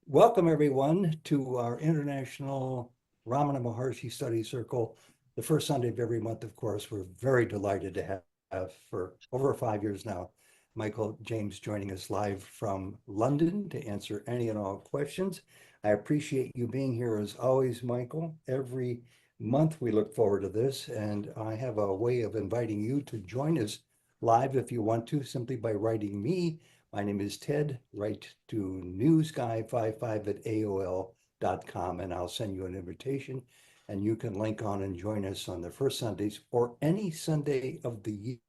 Welcome, everyone, to our International Ramana Maharshi Study Circle, the first Sunday of every month, of course. We're very delighted to have for over 5 years now, Michael James joining us live from London to answer any and all questions. I appreciate you being here as always, Michael. Every month we look forward to this, and I have a way of inviting you to join us live if you want to, simply by writing me. My name is Ted. Write to newsguy55@aol.com and I'll send you an invitation and you can link on and join us on the first Sundays or any Sunday of the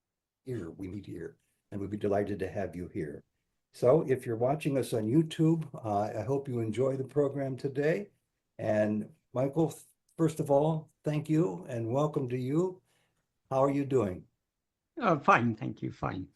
year we meet here. And we'd be delighted to have you here. So if you're watching us on YouTube, I hope you enjoy the program today. And Michael, first of all, thank you and welcome to you. How are you doing? Fine, thank you. Fine.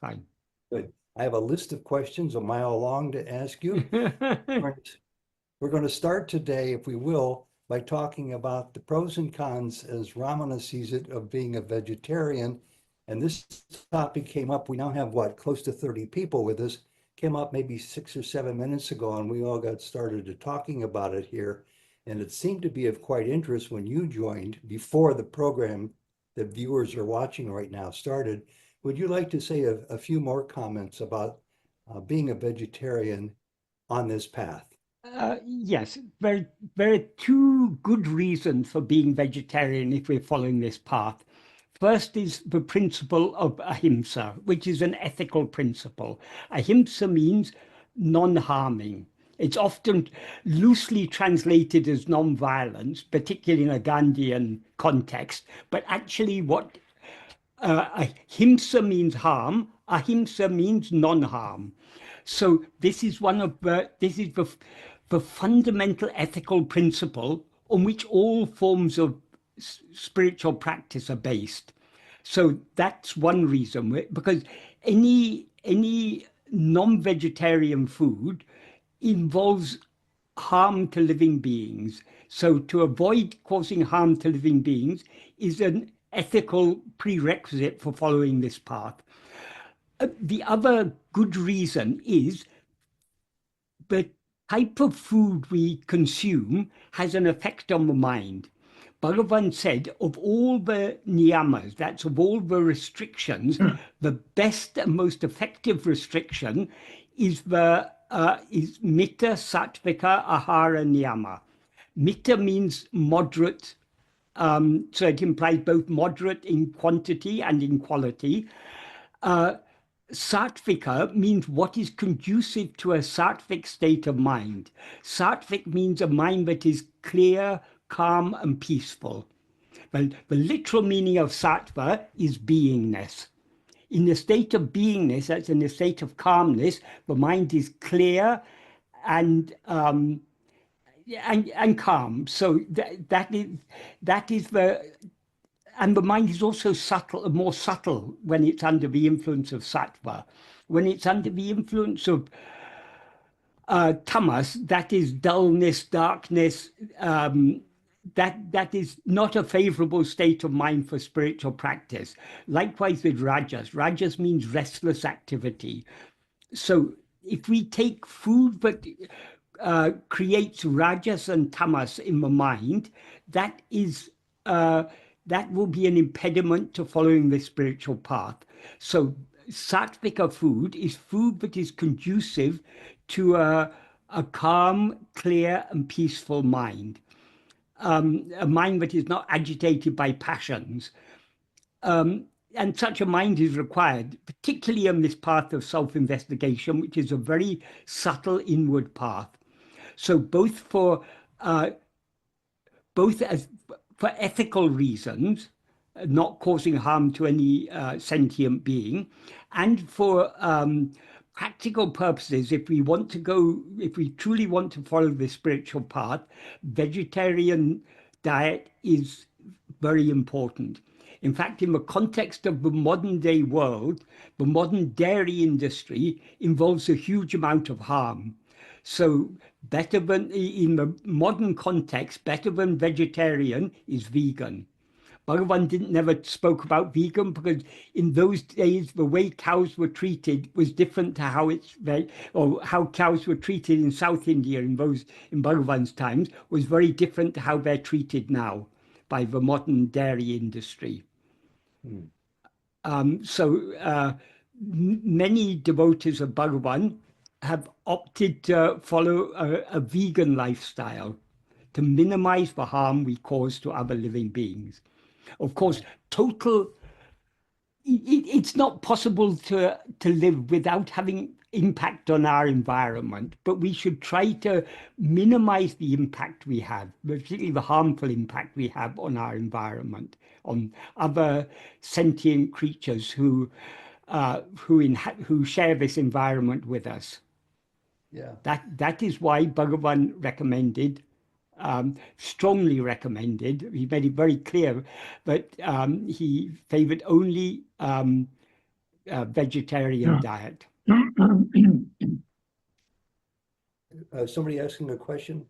Good. I have a list of questions a mile long to ask you. We're going to start today, if we will, by talking about the pros and cons, as Ramana sees it, of being a vegetarian. And this topic came up, we now have what, close to 30 people with us, came up maybe 6 or 7 minutes ago, and we all got started to talking about it here. And it seemed to be of quite interest when you joined before the program that viewers are watching right now started. Would you like to say a few more comments about being a vegetarian on this path? Yes, there are two good reasons for being vegetarian if we're following this path. First is the principle of ahimsa, which is an ethical principle. Ahimsa means non-harming. It's often loosely translated as non-violence, particularly in a Gandhian context, but actually what ahimsa means harm, ahimsa means non-harm. So this is the fundamental ethical principle on which all forms of spiritual practice are based. So that's one reason, because any non-vegetarian food involves harm to living beings. So to avoid causing harm to living beings is an ethical prerequisite for following this path. The other good reason is the type of food we consume has an effect on the mind. Bhagavan said, of all the niyamas, that's of all the restrictions, the best and most effective restriction is mita sattvika ahara niyama. Mita means moderate. So it implies both moderate in quantity and in quality. Sattvika means what is conducive to a sattvic state of mind. Sattvic means a mind that is clear, calm, and peaceful. Well, the literal meaning of sattva is beingness. In the state of beingness, that's in the state of calmness, the mind is clear and calm. So that is and the mind is also subtle, more subtle when it's under the influence of sattva. When it's under the influence of tamas, that is dullness, darkness, that is not a favorable state of mind for spiritual practice. Likewise with rajas. Rajas means restless activity. So if we take food that creates rajas and tamas in the mind, that will be an impediment to following the spiritual path. So sattvika food is food that is conducive to a calm, clear, and peaceful mind. A mind that is not agitated by passions. And such a mind is required, particularly on this path of self-investigation, which is a very subtle inward path. So both for ethical reasons, not causing harm to any sentient being, and for practical purposes, if we truly want to follow the spiritual path, vegetarian diet is very important. In fact, in the context of the modern day world, the modern dairy industry involves a huge amount of harm. So better than, in the modern context, better than vegetarian is vegan. Bhagavan didn't never spoke about vegan because in those days the way cows were treated was different to how or how cows were treated in South India in Bhagavan's times was very different to how they're treated now by the modern dairy industry. Many devotees of Bhagavan have opted to follow a vegan lifestyle to minimize the harm we cause to other living beings. Of course, it's not possible to live without having impact on our environment, but we should try to minimize the impact we have, particularly the harmful impact we have on our environment, on other sentient creatures who share this environment with us. Yeah. That is why Bhagavan recommended, strongly recommended, he made it very clear that he favored only vegetarian diet. Somebody asking a question?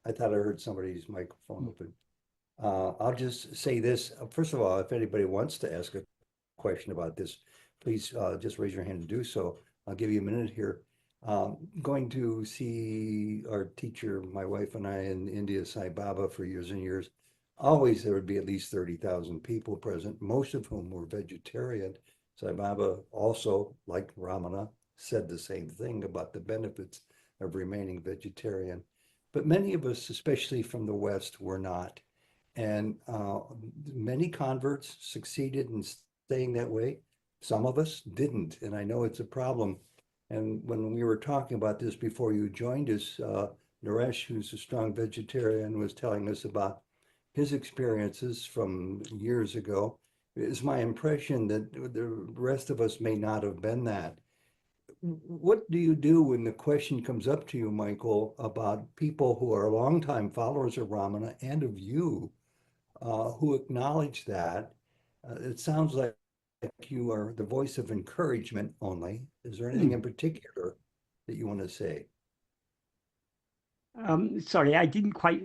I thought I heard somebody's microphone open. I'll just say this. First of all, if anybody wants to ask a question about this, please just raise your hand and do so. I'll give you a minute here. Going to see our teacher, my wife and I in India, Sai Baba, for years and years. Always there would be at least 30,000 people present, most of whom were vegetarian. Sai Baba also, like Ramana, said the same thing about the benefits of remaining vegetarian. But many of us, especially from the West, were not. And many converts succeeded in staying that way. Some of us didn't, and I know it's a problem. And when we were talking about this before you joined us, Naresh, who's a strong vegetarian, was telling us about his experiences from years ago. It's my impression that the rest of us may not have been that. What do you do when the question comes up to you, Michael, about people who are longtime followers of Ramana and of you, who acknowledge that? It sounds like you are the voice of encouragement only. Is there anything in particular that you want to say? Sorry, I didn't quite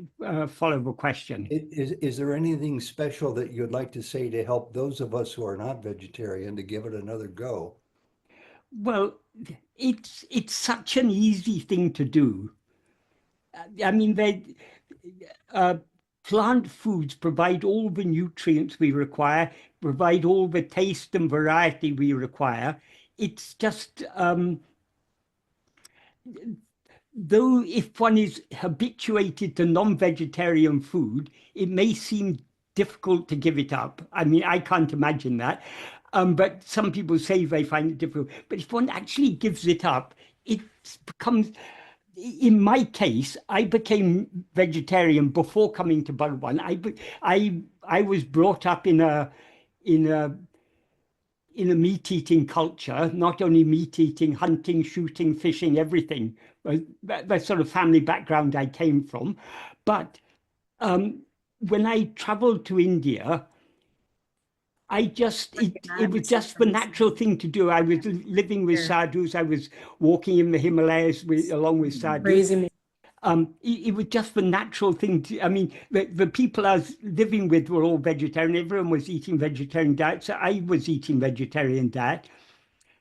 follow the question. Is there anything special that you'd like to say to help those of us who are not vegetarian to give it another go? Well, it's such an easy thing to do. I mean, plant foods provide all the nutrients we require, provide all the taste and variety we require. It's just, though if one is habituated to non-vegetarian food, it may seem difficult to give it up. I mean, I can't imagine that. But some people say they find it difficult. But if one actually gives it up, it becomes, in my case, I became vegetarian before coming to Bhagavan. I was brought up in a meat-eating culture, not only meat-eating, hunting, shooting, fishing, everything. That sort of family background I came from. But when I traveled to India, it was just the natural thing to do. I was living with sadhus. I was walking in the Himalayas along with sadhus. It was just the natural thing to, I mean, the people I was living with were all vegetarian. Everyone was eating vegetarian diet. So I was eating vegetarian diet.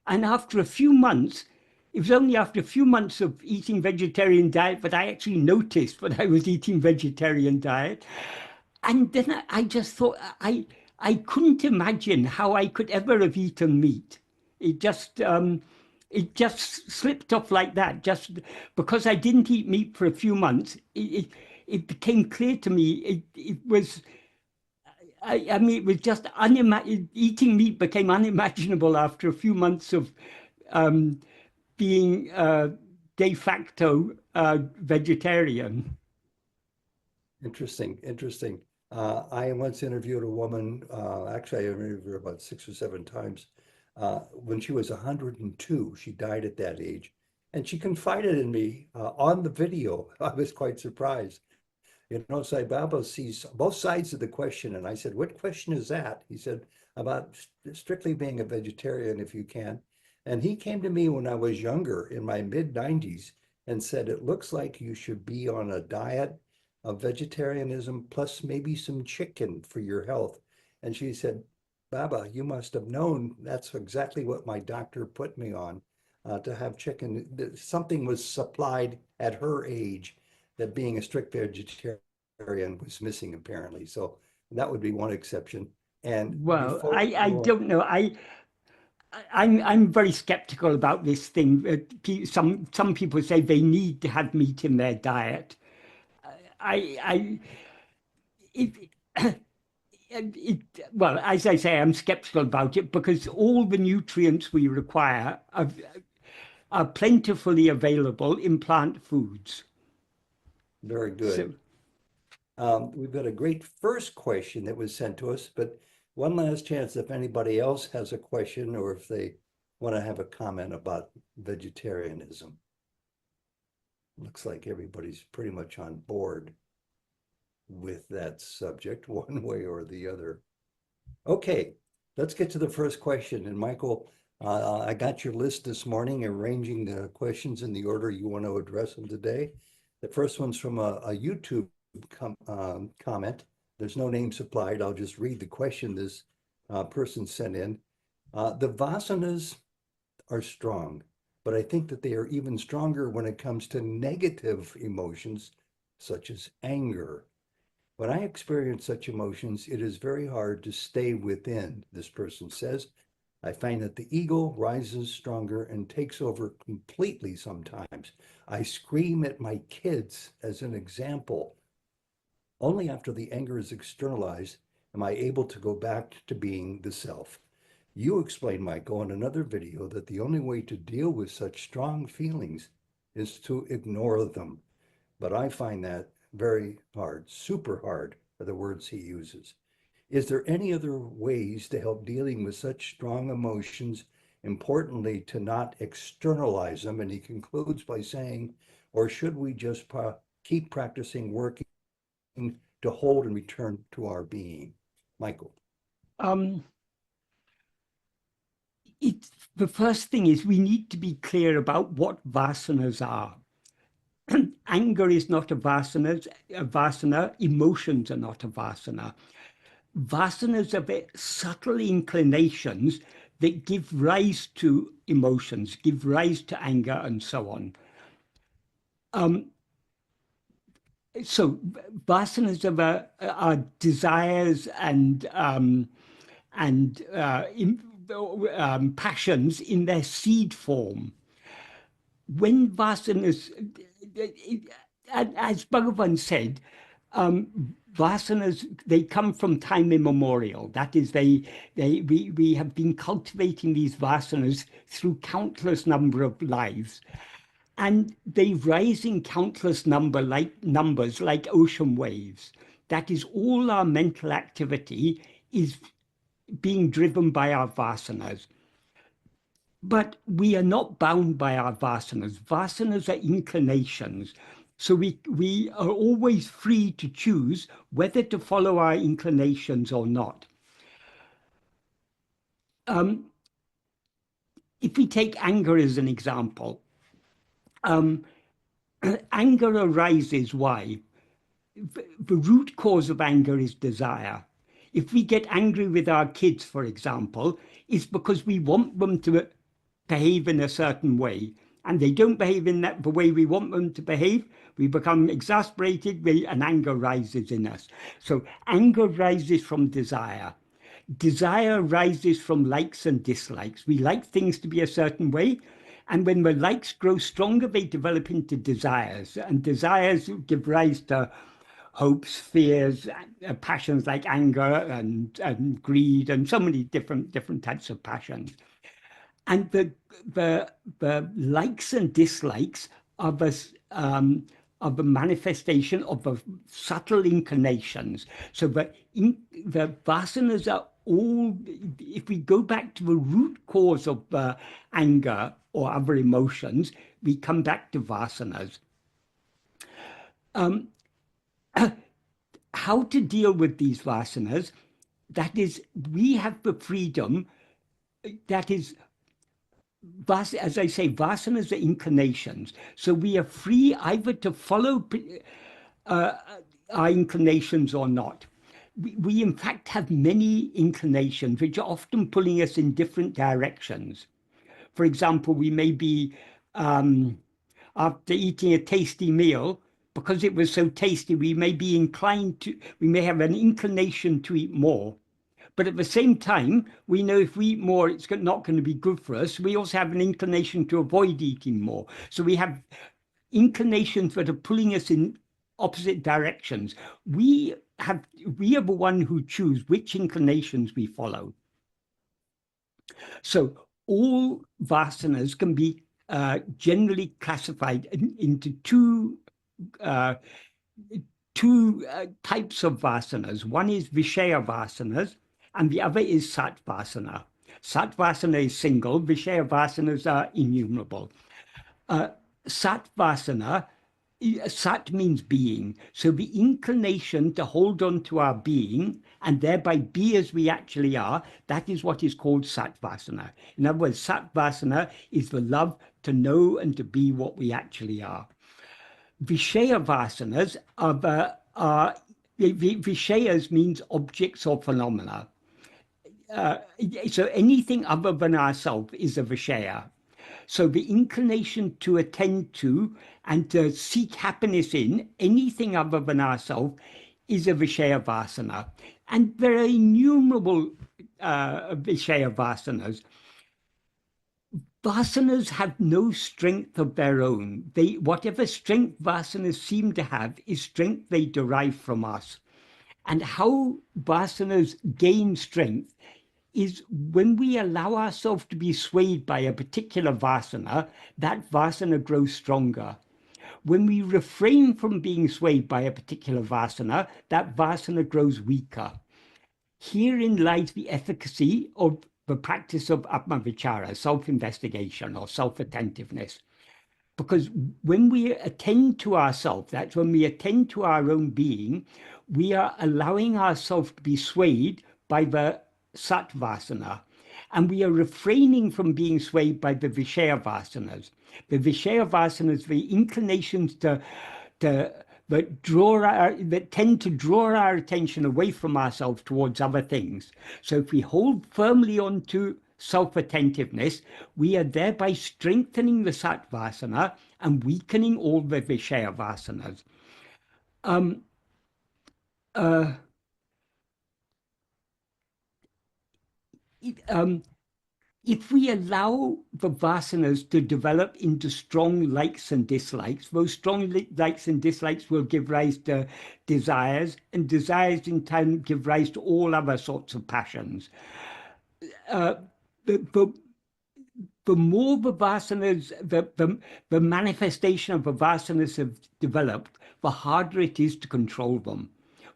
And after a few months, it was only after a few months of eating vegetarian diet that I actually noticed that I was eating vegetarian diet. And then I just thought, I couldn't imagine how I could ever have eaten meat. It just slipped off like that. Just because I didn't eat meat for a few months, it became clear to me. It was, I mean, it was just eating meat became unimaginable after a few months of being de facto vegetarian. Interesting, interesting. I once interviewed a woman, actually I interviewed her about 6 or 7 times. When she was 102, she died at that age. And she confided in me on the video. I was quite surprised. You know, Sai Baba sees both sides of the question. And I said, what question is that? He said, about strictly being a vegetarian if you can. And he came to me when I was younger in my mid-90s and said, it looks like you should be on a diet of vegetarianism plus maybe some chicken for your health. And she said, Baba, you must have known that's exactly what my doctor put me on, to have chicken. Something was supplied at her age that being a strict vegetarian was missing apparently. So that would be one exception. And Well, before I don't know. I'm very skeptical about this thing. Some people say they need to have meat in their diet. I it, it, well, as I say, I'm skeptical about it because all the nutrients we require are plentifully available in plant foods. very So, good. We've got a great first question that was sent to us, but one last chance if anybody else has a question or if they want to have a comment about vegetarianism. Looks like everybody's pretty much on board with that subject one way or the other. Okay, let's get to the first question. And Michael, I got your list this morning, arranging the questions in the order you want to address them today. The first one's from a YouTube comment. There's no name supplied. I'll just read the question this person sent in. The vasanas are strong, but I think that they are even stronger when it comes to negative emotions, such as anger. When I experience such emotions, it is very hard to stay within, this person says. I find that the ego rises stronger and takes over completely sometimes. I scream at my kids as an example. Only after the anger is externalized am I able to go back to being the self. You explained, Michael, in another video that the only way to deal with such strong feelings is to ignore them. But I find that very hard, super hard are the words he uses. Is there any other ways to help dealing with such strong emotions? Importantly, to not externalize them. And he concludes by saying, or should we just keep practicing working to hold and return to our being? Michael. um, the first thing is we need to be clear about what vasanas are. Anger is not a vasana. Emotions are not a vasana. Vasanas are very subtle inclinations that give rise to emotions, give rise to anger, and so on. So vasanas are desires and passions in their seed form. When vasanas, as Bhagavan said, vasanas, they come from time immemorial. That is, we have been cultivating these vasanas through countless number of lives. And they rise in countless numbers like ocean waves. That is, all our mental activity is being driven by our vasanas. But we are not bound by our vasanas. Vasanas are inclinations. So we are always free to choose whether to follow our inclinations or not. If we take anger as an example, anger arises why? The root cause of anger is desire. If we get angry with our kids, for example, it's because we want them to behave in a certain way, and they don't behave in the way we want them to behave. We become exasperated, and anger rises in us. So anger rises from desire. Desire rises from likes and dislikes. We like things to be a certain way, and when the likes grow stronger, they develop into desires, and desires give rise to hopes, fears, passions like anger and greed, and so many different types of passions. And the likes and dislikes are the manifestation of the subtle inclinations. So the vasanas are all, if we go back to the root cause of anger or other emotions, we come back to vasanas. How to deal with these vasanas? That is, we have the freedom, that is, as I say, vasanas are inclinations. So we are free either to follow our inclinations or not. We in fact have many inclinations which are often pulling us in different directions. For example, we may be, after eating a tasty meal, because it was so tasty, we may be inclined to, we may have an inclination to eat more. But at the same time, we know if we eat more, it's not going to be good for us. We also have an inclination to avoid eating more. So we have inclinations that are pulling us in opposite directions. We are the one who choose which inclinations we follow. So all vasanas can be generally classified into two types of vasanas. One is Vishaya vasanas, and the other is Sattvasana. Sattvasana is single, Vishaya vasanas are innumerable. Sattvasana, Sat means being. So the inclination to hold on to our being and thereby be as we actually are, that is what is called Sattvasana. In other words, Sattvasana is the love to know and to be what we actually are. Vishaya vasanas Vishayas means objects or phenomena. So anything other than ourself is a Vishaya. So the inclination to attend to and to seek happiness in anything other than ourselves is a Vishaya vasana. And there are innumerable Vishaya vasanas. Vasanas have no strength of their own. Whatever strength vasanas seem to have is strength they derive from us. And how vasanas gain strength is when we allow ourselves to be swayed by a particular vasana, that vasana grows stronger. When we refrain from being swayed by a particular vasana, that vasana grows weaker. Herein lies the efficacy of the practice of Atma-vichara, self-investigation or self-attentiveness. Because when we attend to ourselves, that's when we attend to our own being, we are allowing ourselves to be swayed by the Sattvasana. And we are refraining from being swayed by the Vishaya vasanas. The Vishaya vasanas, the inclinations that tend to draw our attention away from ourselves towards other things. So if we hold firmly on to self-attentiveness, we are thereby strengthening the Sattvasana and weakening all the Vishaya vasanas. If we allow the vasanas to develop into strong likes and dislikes, those strong likes and dislikes will give rise to desires, and desires in turn give rise to all other sorts of passions. The more the vasanas, the manifestation of the vasanas have developed, the harder it is to control them.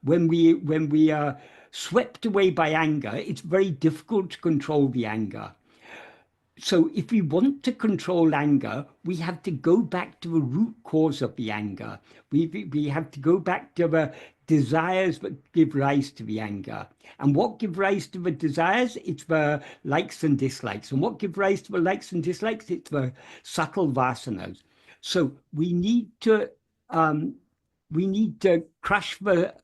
When we are swept away by anger, it's very difficult to control the anger. So if we want to control anger, we have to go back to the root cause of the anger. We have to go back to the desires that give rise to the anger. And what gives rise to the desires? It's the likes and dislikes. And what gives rise to the likes and dislikes? It's the subtle vasanas. So we need to crush the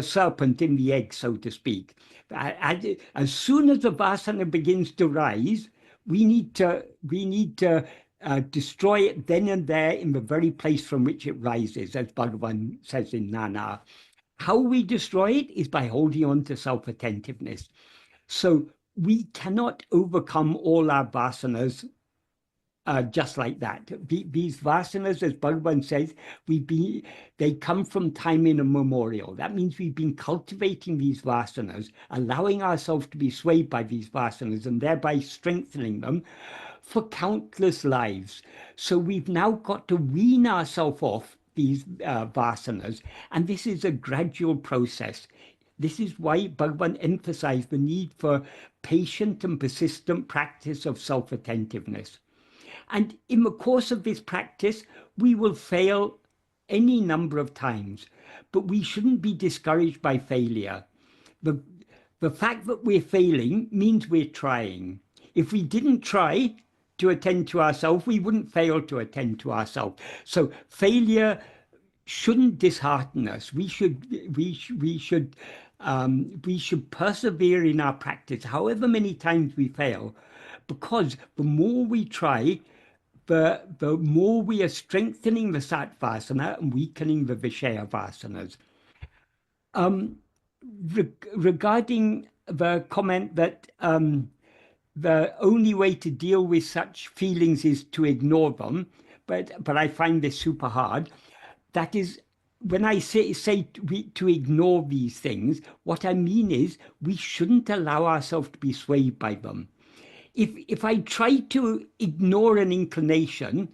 serpent in the egg, so to speak. As soon as the vasana begins to rise, we need to destroy it then and there in the very place from which it rises, as Bhagavan says in Nana. How we destroy it is by holding on to self-attentiveness. So we cannot overcome all our vasanas just like that. These vasanas, as Bhagavan says, they come from time immemorial. That means we've been cultivating these vasanas, allowing ourselves to be swayed by these vasanas and thereby strengthening them for countless lives. So we've now got to wean ourselves off these vasanas, and this is a gradual process. This is why Bhagavan emphasized the need for patient and persistent practice of self-attentiveness. And in the course of this practice, we will fail any number of times, but we shouldn't be discouraged by failure. The fact that we're failing means we're trying. If we didn't try to attend to ourselves, we wouldn't fail to attend to ourselves. So failure shouldn't dishearten us. We should persevere in our practice, however many times we fail, because the more we try, the more we are strengthening the sattvasana and weakening the vishaya vasanas. Regarding the comment that the only way to deal with such feelings is to ignore them, but I find this super hard. That is, when I say to ignore these things, what I mean is we shouldn't allow ourselves to be swayed by them. If I try to ignore an inclination,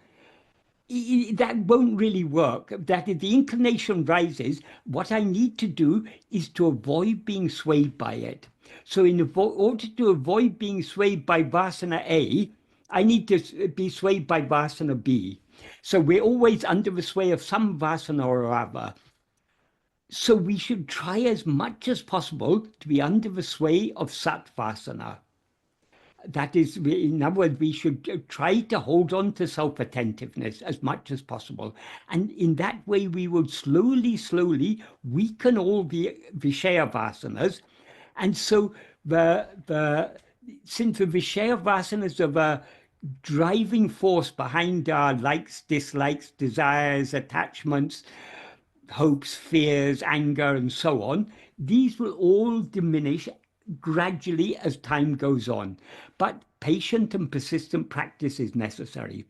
that won't really work. That if the inclination rises, what I need to do is to avoid being swayed by it. So in order to avoid being swayed by vasana A, I need to be swayed by vasana B. So we're always under the sway of some vasana or other. So we should try as much as possible to be under the sway of satvasana. That is, in other words, we should try to hold on to self-attentiveness as much as possible. And in that way, we will slowly, slowly weaken all the vishaya vasanas. And so since the vishaya vasanas are the driving force behind our likes, dislikes, desires, attachments, hopes, fears, anger, and so on, these will all diminish gradually as time goes on. But patient and persistent practice is necessary.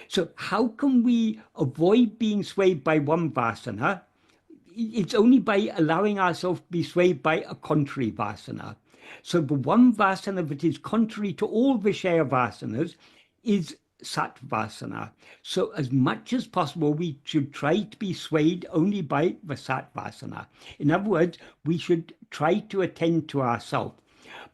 So how can we avoid being swayed by one vasana? It's only by allowing ourselves to be swayed by a contrary vasana. So the one vasana that is contrary to all vishaya vasanas is satvasana. So as much as possible, we should try to be swayed only by the satvasana. In other words, we should try to attend to ourselves.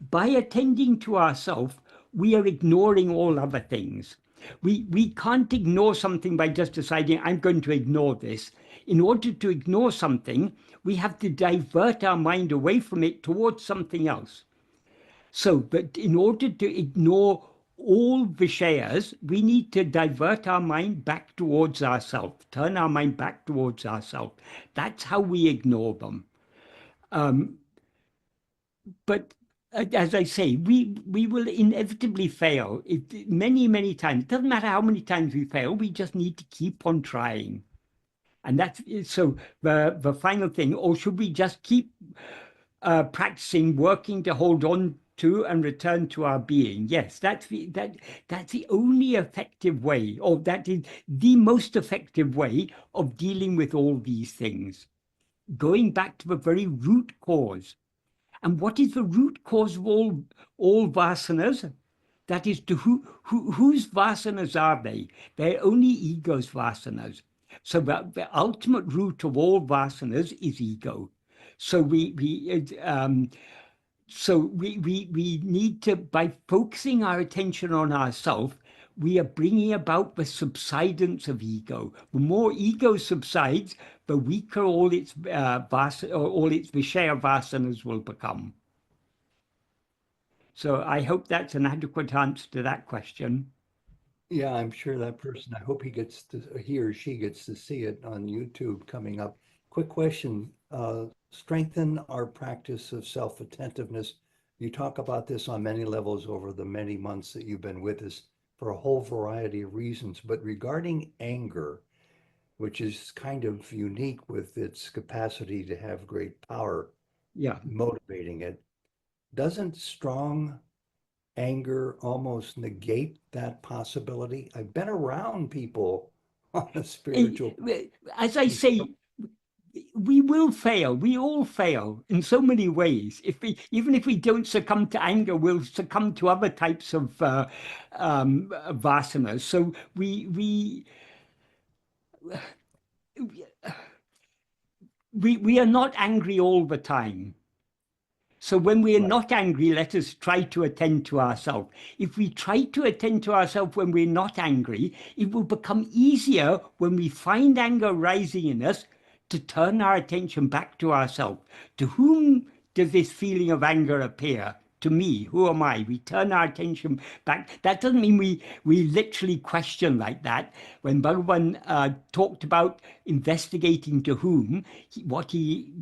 By attending to ourselves, we are ignoring all other things. We can't ignore something by just deciding, I'm going to ignore this. In order to ignore something, we have to divert our mind away from it towards something else. So, but in order to ignore all vishayas, we need to divert our mind back towards ourselves, turn our mind back towards ourselves. That's how we ignore them. But as I say, we will inevitably fail many, many times. It doesn't matter how many times we fail, we just need to keep on trying. And that's so the final thing, or should we just keep practicing, working to hold on to and return to our being? Yes, that's the only effective way, or that is the most effective way of dealing with all these things. Going back to the very root cause. And what is the root cause of all vasanas? That is, to whose vasanas are they? They're only ego's vasanas. So the ultimate root of all vasanas is ego. So we need to, by focusing our attention on ourselves, we are bringing about the subsidence of ego. The more ego subsides, the weaker all its vishaya vasanas will become. So I hope that's an adequate answer to that question. Yeah, I'm sure that person, I hope he or she gets to see it on YouTube coming up. Quick question, strengthen our practice of self-attentiveness. You talk about this on many levels over the many months that you've been with us for a whole variety of reasons, but regarding anger, which is kind of unique with its capacity to have great power, motivating it, doesn't strong anger almost negate that possibility? I've been around people on a spiritual. As I say, we will fail. We all fail in so many ways. Even if we don't succumb to anger, we'll succumb to other types of vasanas. So we are not angry all the time. So when we are not angry, let us try to attend to ourselves. If we try to attend to ourselves when we're not angry, it will become easier when we find anger rising in us to turn our attention back to ourselves. To whom does this feeling of anger appear? to me. Who am I? We turn our attention back. That doesn't mean we literally question like that. When Bhagavan talked about investigating to whom, what he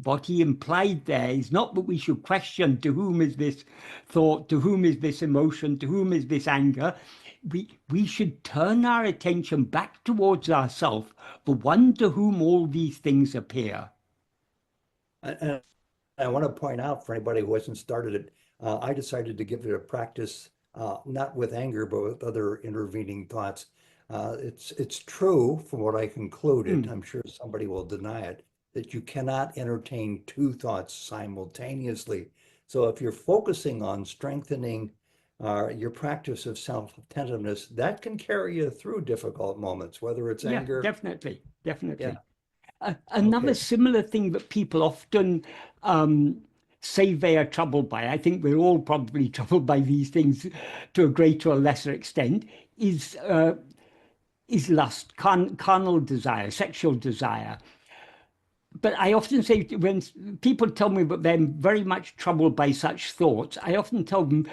implied there is not that we should question to whom is this thought, to whom is this emotion, to whom is this anger. We should turn our attention back towards ourselves, the one to whom all these things appear. And I want to point out for anybody who hasn't started it, I decided to give it a practice, not with anger, but with other intervening thoughts. It's true from what I concluded, I'm sure somebody will deny it, that you cannot entertain two thoughts simultaneously. So if you're focusing on strengthening your practice of self-attentiveness, that can carry you through difficult moments, whether it's anger. Definitely. Yeah. Another Okay. similar thing that people often say they are troubled by, I think we're all probably troubled by these things to a greater or lesser extent, is lust, carnal desire, sexual desire. But I often say, when people tell me that they're very much troubled by such thoughts, I often tell them,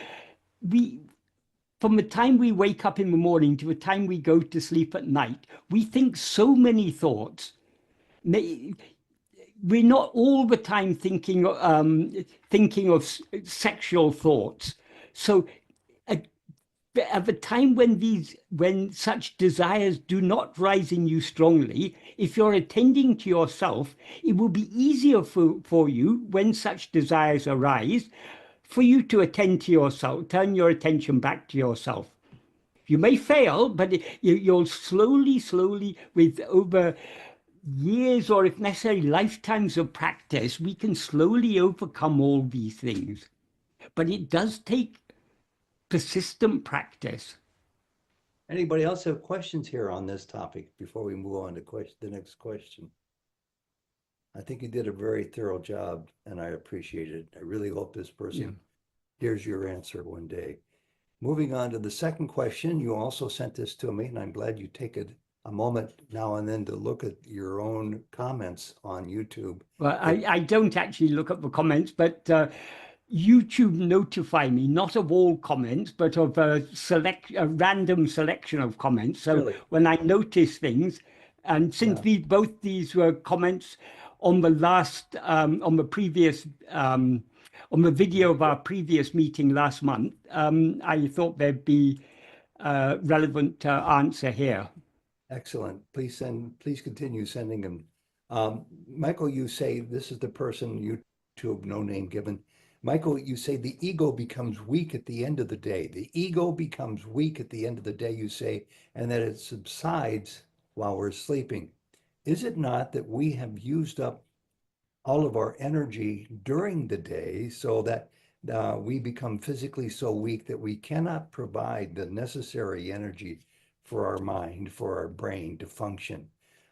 from the time we wake up in the morning to the time we go to sleep at night, we think so many thoughts. We're not all the time thinking of sexual thoughts. So at the time when such desires do not rise in you strongly, if you're attending to yourself, it will be easier for you when such desires arise, for you to attend to yourself, turn your attention back to yourself. You may fail, but you'll slowly, with over years or if necessary lifetimes of practice, we can slowly overcome all these things. But it does take persistent practice. Anybody else have questions here on this topic before we move on to the next question? I think you did a very thorough job and I appreciate it. I really hope this person hears your answer one day. Moving on to the second question, you also sent this to me and I'm glad you take a moment now and then to look at your own comments on YouTube. Well, I don't actually look at the comments, but YouTube notify me, not of all comments, but of a random selection of comments. So Really? when I notice things, and since both these were comments on the last, on the previous, on the video of our previous meeting last month, I thought there'd be a relevant answer here. Excellent. Please continue sending them. Michael, you say this is the person, YouTube, no name given. Michael, you say the ego becomes weak at the end of the day. The ego becomes weak at the end of the day, you say, and that it subsides while we're sleeping. Is it not that we have used up all of our energy during the day so that we become physically so weak that we cannot provide the necessary energy for our mind, for our brain to function?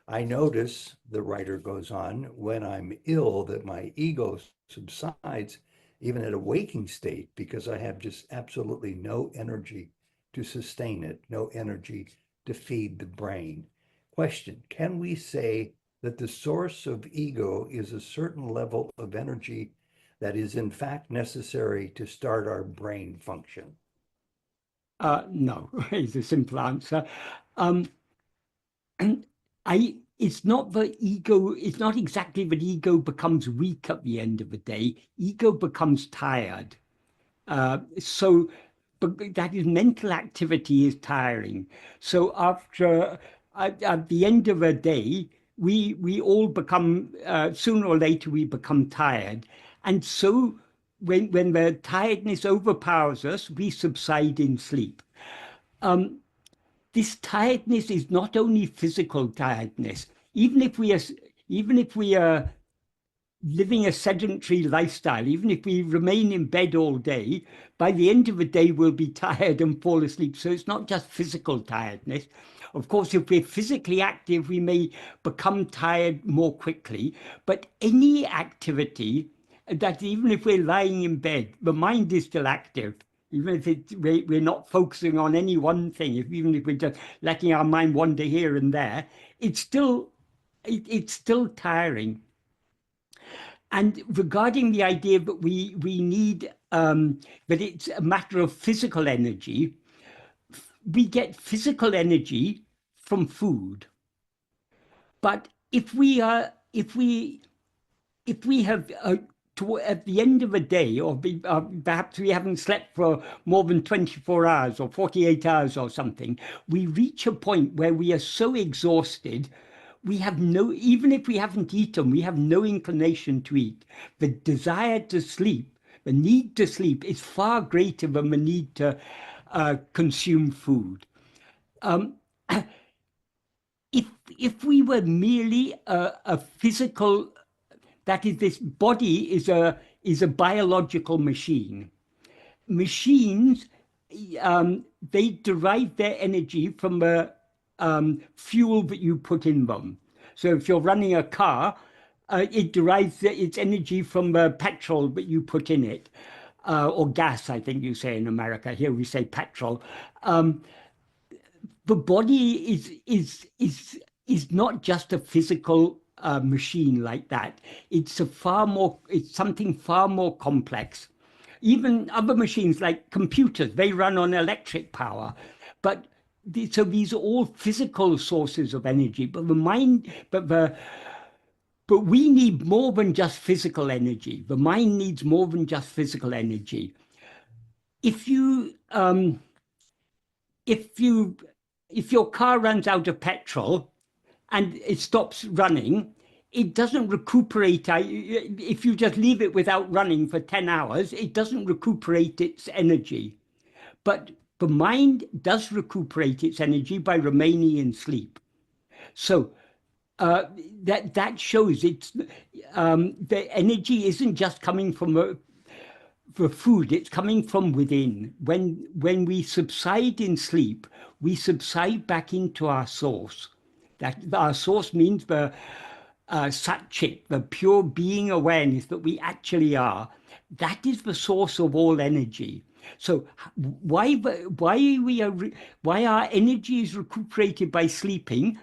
I notice, the writer goes on, when I'm ill, that my ego subsides even at a waking state because I have just absolutely no energy to sustain it, no energy to feed the brain. Question, can we say that the source of ego is a certain level of energy that is in fact necessary to start our brain function? No, is a simple answer. It's not the ego, it's not exactly that ego becomes weak at the end of the day. Ego becomes tired. So that is, mental activity is tiring. So after, at the end of a day, we all become, sooner or later, we become tired. And so when the tiredness overpowers us, we subside in sleep. This tiredness is not only physical tiredness. Even if we are living a sedentary lifestyle, even if we remain in bed all day, by the end of the day we'll be tired and fall asleep. So it's not just physical tiredness. Of course, if we're physically active, we may become tired more quickly. But any activity, that even if we're lying in bed, the mind is still active. Even if we're not focusing on any one thing, even if we're just letting our mind wander here and there, it's still tiring. And regarding the idea that we need it's a matter of physical energy. We get physical energy from food. But if we have at the end of a day, or perhaps we haven't slept for more than 24 hours or 48 hours or something, we reach a point where we are so exhausted, we have no, even if we haven't eaten, we have no inclination to eat. The desire to sleep, the need to sleep is far greater than the need to consume food. If we were merely a physical, that is, this body is a biological machine. Machines, they derive their energy from the fuel that you put in them. So if you're running a car, it derives its energy from the petrol that you put in it, or gas, I think you say in America. Here we say petrol. The body is not just a physical machine like that. It's something far more complex. Even other machines like computers, they run on electric power, so these are all physical sources of energy. But we need more than just physical energy. The mind needs more than just physical energy. If your car runs out of petrol and it stops running, it doesn't recuperate. If you just leave it without running for 10 hours, it doesn't recuperate its energy. But the mind does recuperate its energy by remaining in sleep. So that shows the energy isn't just coming from the food, it's coming from within. When we subside in sleep, we subside back into our source. That our source means the Sat-chit, the pure being awareness that we actually are. That is the source of all energy. So why our energy is recuperated by sleeping,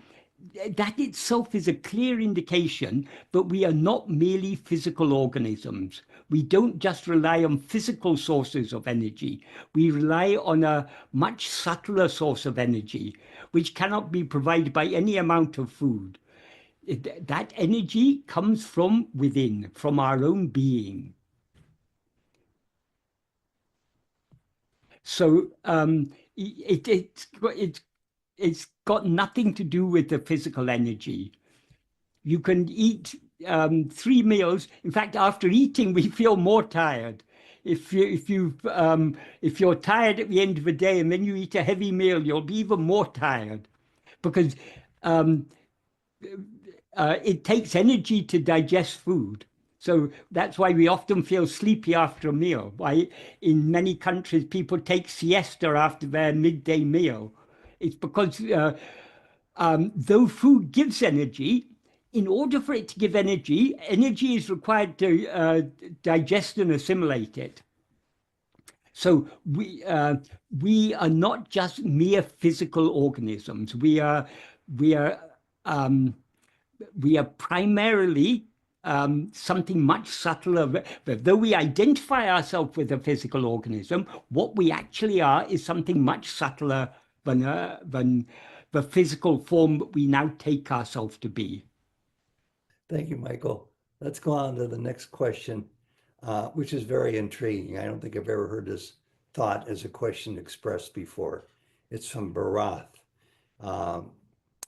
that itself is a clear indication that we are not merely physical organisms. We don't just rely on physical sources of energy. We rely on a much subtler source of energy, which cannot be provided by any amount of food. That energy comes from within, from our own being. So it's got nothing to do with the physical energy. You can eat 3 meals. In fact, after eating, we feel more tired. If you're tired at the end of the day and then you eat a heavy meal, you'll be even more tired, because it takes energy to digest food. So that's why we often feel sleepy after a meal. Why in many countries people take siesta after their midday meal. It's because though food gives energy, in order for it to give energy, energy is required to digest and assimilate it. So we are not just mere physical organisms. We are primarily something much subtler. Though we identify ourselves with a physical organism, what we actually are is something much subtler than the physical form that we now take ourselves to be. Thank you, Michael. Let's go on to the next question, which is very intriguing. I don't think I've ever heard this thought as a question expressed before. It's from Bharath.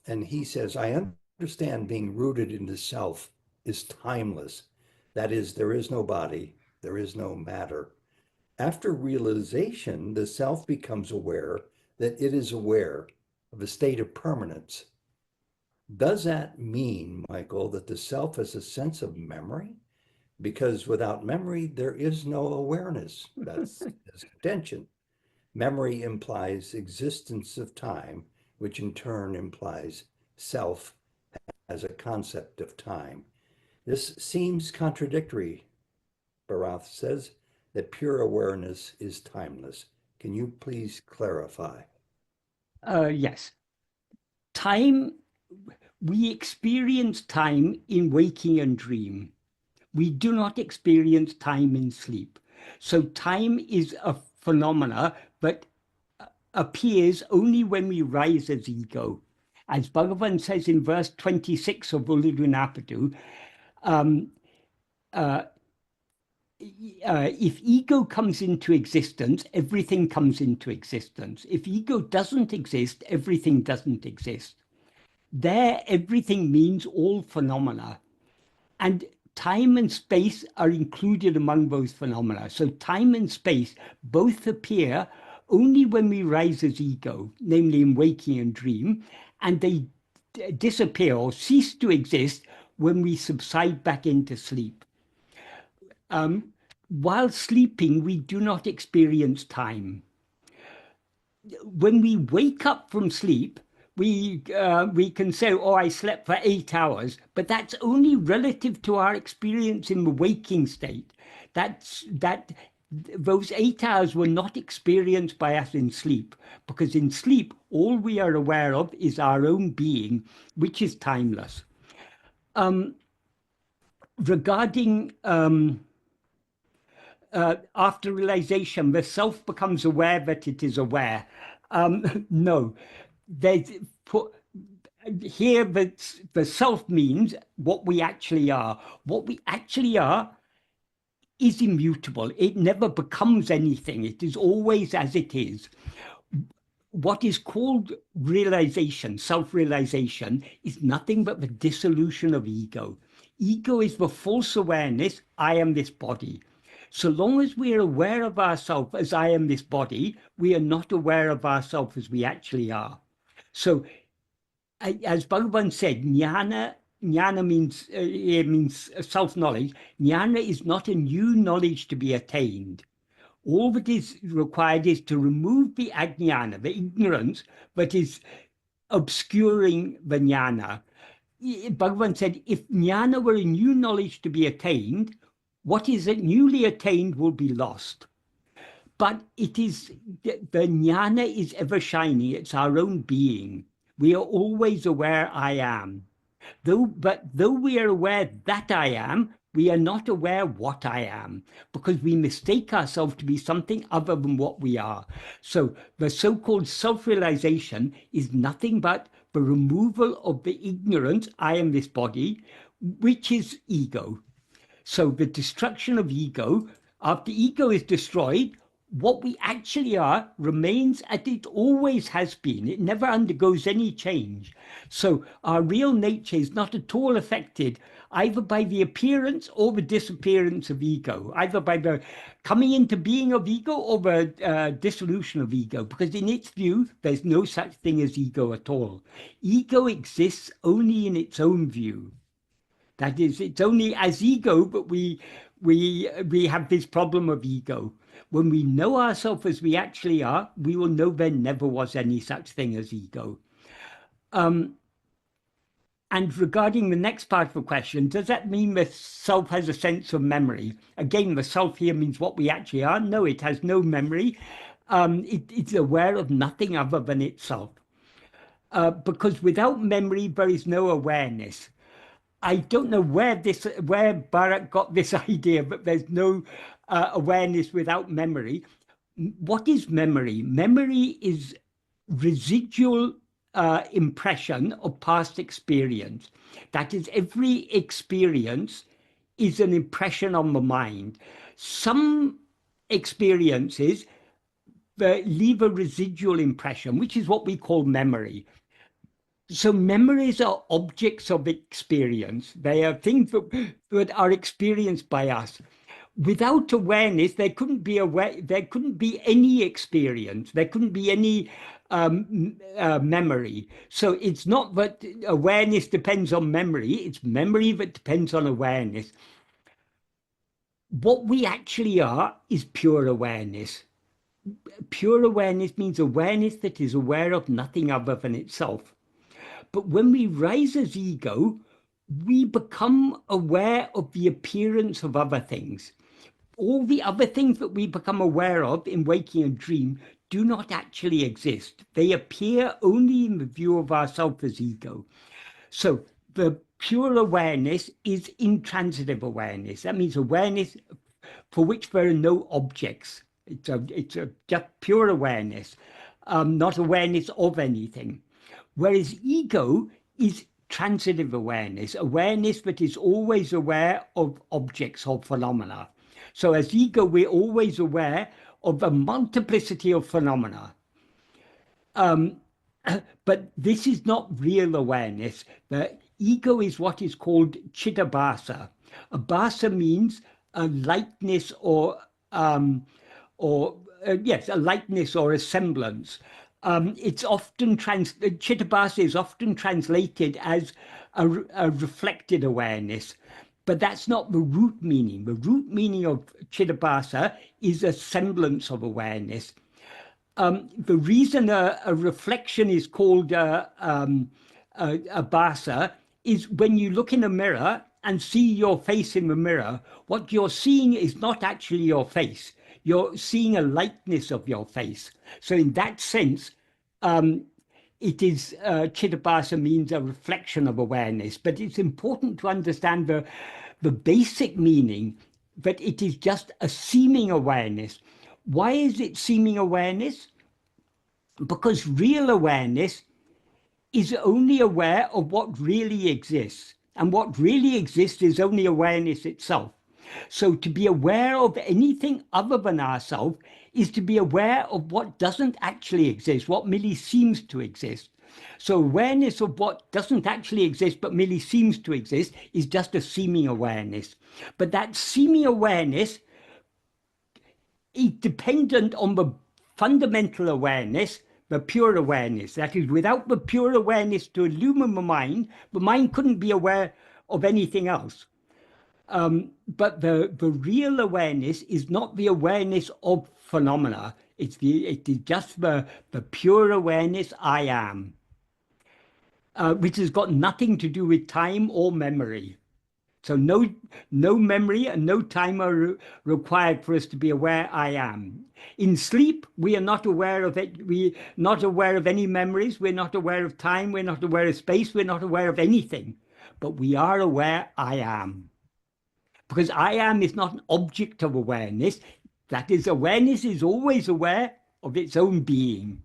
And he says, I understand being rooted into self is timeless. That is, there is no body, there is no matter. After realization, the self becomes aware that it is aware of a state of permanence. Does that mean, Michael, that the self has a sense of memory? Because without memory, there is no awareness. That's his contention. Memory implies existence of time, which in turn implies self as a concept of time. This seems contradictory. Bharath says that pure awareness is timeless. Can you please clarify? Yes. Time, we experience time in waking and dream. We do not experience time in sleep. So time is a phenomena, but appears only when we rise as ego. As Bhagavan says in verse 26 of Uludunapadu, if ego comes into existence, everything comes into existence. If ego doesn't exist, everything doesn't exist. There, everything means all phenomena. And time and space are included among those phenomena. So time and space both appear only when we rise as ego, namely in waking and dream, and they disappear or cease to exist when we subside back into sleep. While sleeping, we do not experience time. When we wake up from sleep, we can say, oh, I slept for 8 hours, but that's only relative to our experience in the waking state. Those 8 hours were not experienced by us in sleep, because in sleep, all we are aware of is our own being, which is timeless. Regarding after realization, the self becomes aware that it is aware. No, here the self means what we actually are. What we actually are is immutable. It never becomes anything. It is always as it is. What is called realization, self-realization, is nothing but the dissolution of ego. Ego is the false awareness, I am this body. So long as we are aware of ourselves as I am this body, we are not aware of ourselves as we actually are. So, as Bhagavan said, jnana means self-knowledge. Jnana is not a new knowledge to be attained. All that is required is to remove the ajnana, the ignorance that is obscuring the jnana. Bhagavan said, if jnana were a new knowledge to be attained, what is newly attained will be lost. But it is, the jnana is ever shining. It's our own being. We are always aware I am. But though we are aware that I am, we are not aware what I am, because we mistake ourselves to be something other than what we are. So the so-called self-realization is nothing but the removal of the ignorance, I am this body, which is ego. So the destruction of ego, after ego is destroyed, what we actually are remains as it always has been. It never undergoes any change. So our real nature is not at all affected either by the appearance or the disappearance of ego, either by the coming into being of ego or the dissolution of ego, because in its view, there's no such thing as ego at all. Ego exists only in its own view. That is, it's only as ego, but we have this problem of ego. When we know ourselves as we actually are, we will know there never was any such thing as ego. And regarding the next part of the question, does that mean the self has a sense of memory? Again, the self here means what we actually are. No, it has no memory. It's aware of nothing other than itself. Because without memory, there is no awareness. I don't know where Bharat got this idea, but there's no awareness without memory. What is memory? Memory is residual impression of past experience. That is, every experience is an impression on the mind. Some experiences leave a residual impression, which is what we call memory. So memories are objects of experience. They are things that are experienced by us. Without awareness, there couldn't be any experience. There couldn't be any memory. So it's not that awareness depends on memory. It's memory that depends on awareness. What we actually are is pure awareness. Pure awareness means awareness that is aware of nothing other than itself. But when we rise as ego, we become aware of the appearance of other things. All the other things that we become aware of in waking and dream do not actually exist. They appear only in the view of ourself as ego. So the pure awareness is intransitive awareness. That means awareness for which there are no objects. It's a just pure awareness, not awareness of anything. Whereas ego is transitive awareness, awareness that is always aware of objects or phenomena. So as ego, we're always aware of a multiplicity of phenomena. But this is not real awareness. The ego is what is called chidabhasa. A bhasa means a likeness or yes, a likeness or a semblance. It's often chidabhasa is often translated as a reflected awareness, but that's not the root meaning. The root meaning of chidabhasa is a semblance of awareness. The reason a reflection is called a bhasa is when you look in a mirror and see your face in the mirror, what you're seeing is not actually your face. You're seeing a likeness of your face. So in that sense, it is chidabhasa means a reflection of awareness. But it's important to understand the basic meaning that it is just a seeming awareness. Why is it seeming awareness? Because real awareness is only aware of what really exists. And what really exists is only awareness itself. So to be aware of anything other than ourselves is to be aware of what doesn't actually exist, what merely seems to exist. So awareness of what doesn't actually exist but merely seems to exist is just a seeming awareness. But that seeming awareness is dependent on the fundamental awareness, the pure awareness. That is, without the pure awareness to illumine the mind couldn't be aware of anything else. But the real awareness is not the awareness of phenomena. It is just the pure awareness I am, which has got nothing to do with time or memory. So no memory and no time are required for us to be aware I am. In sleep, we are not aware of it. We're not aware of any memories. We're not aware of time. We're not aware of space. We're not aware of anything. But we are aware I am. Because I am is not an object of awareness. That is, awareness is always aware of its own being.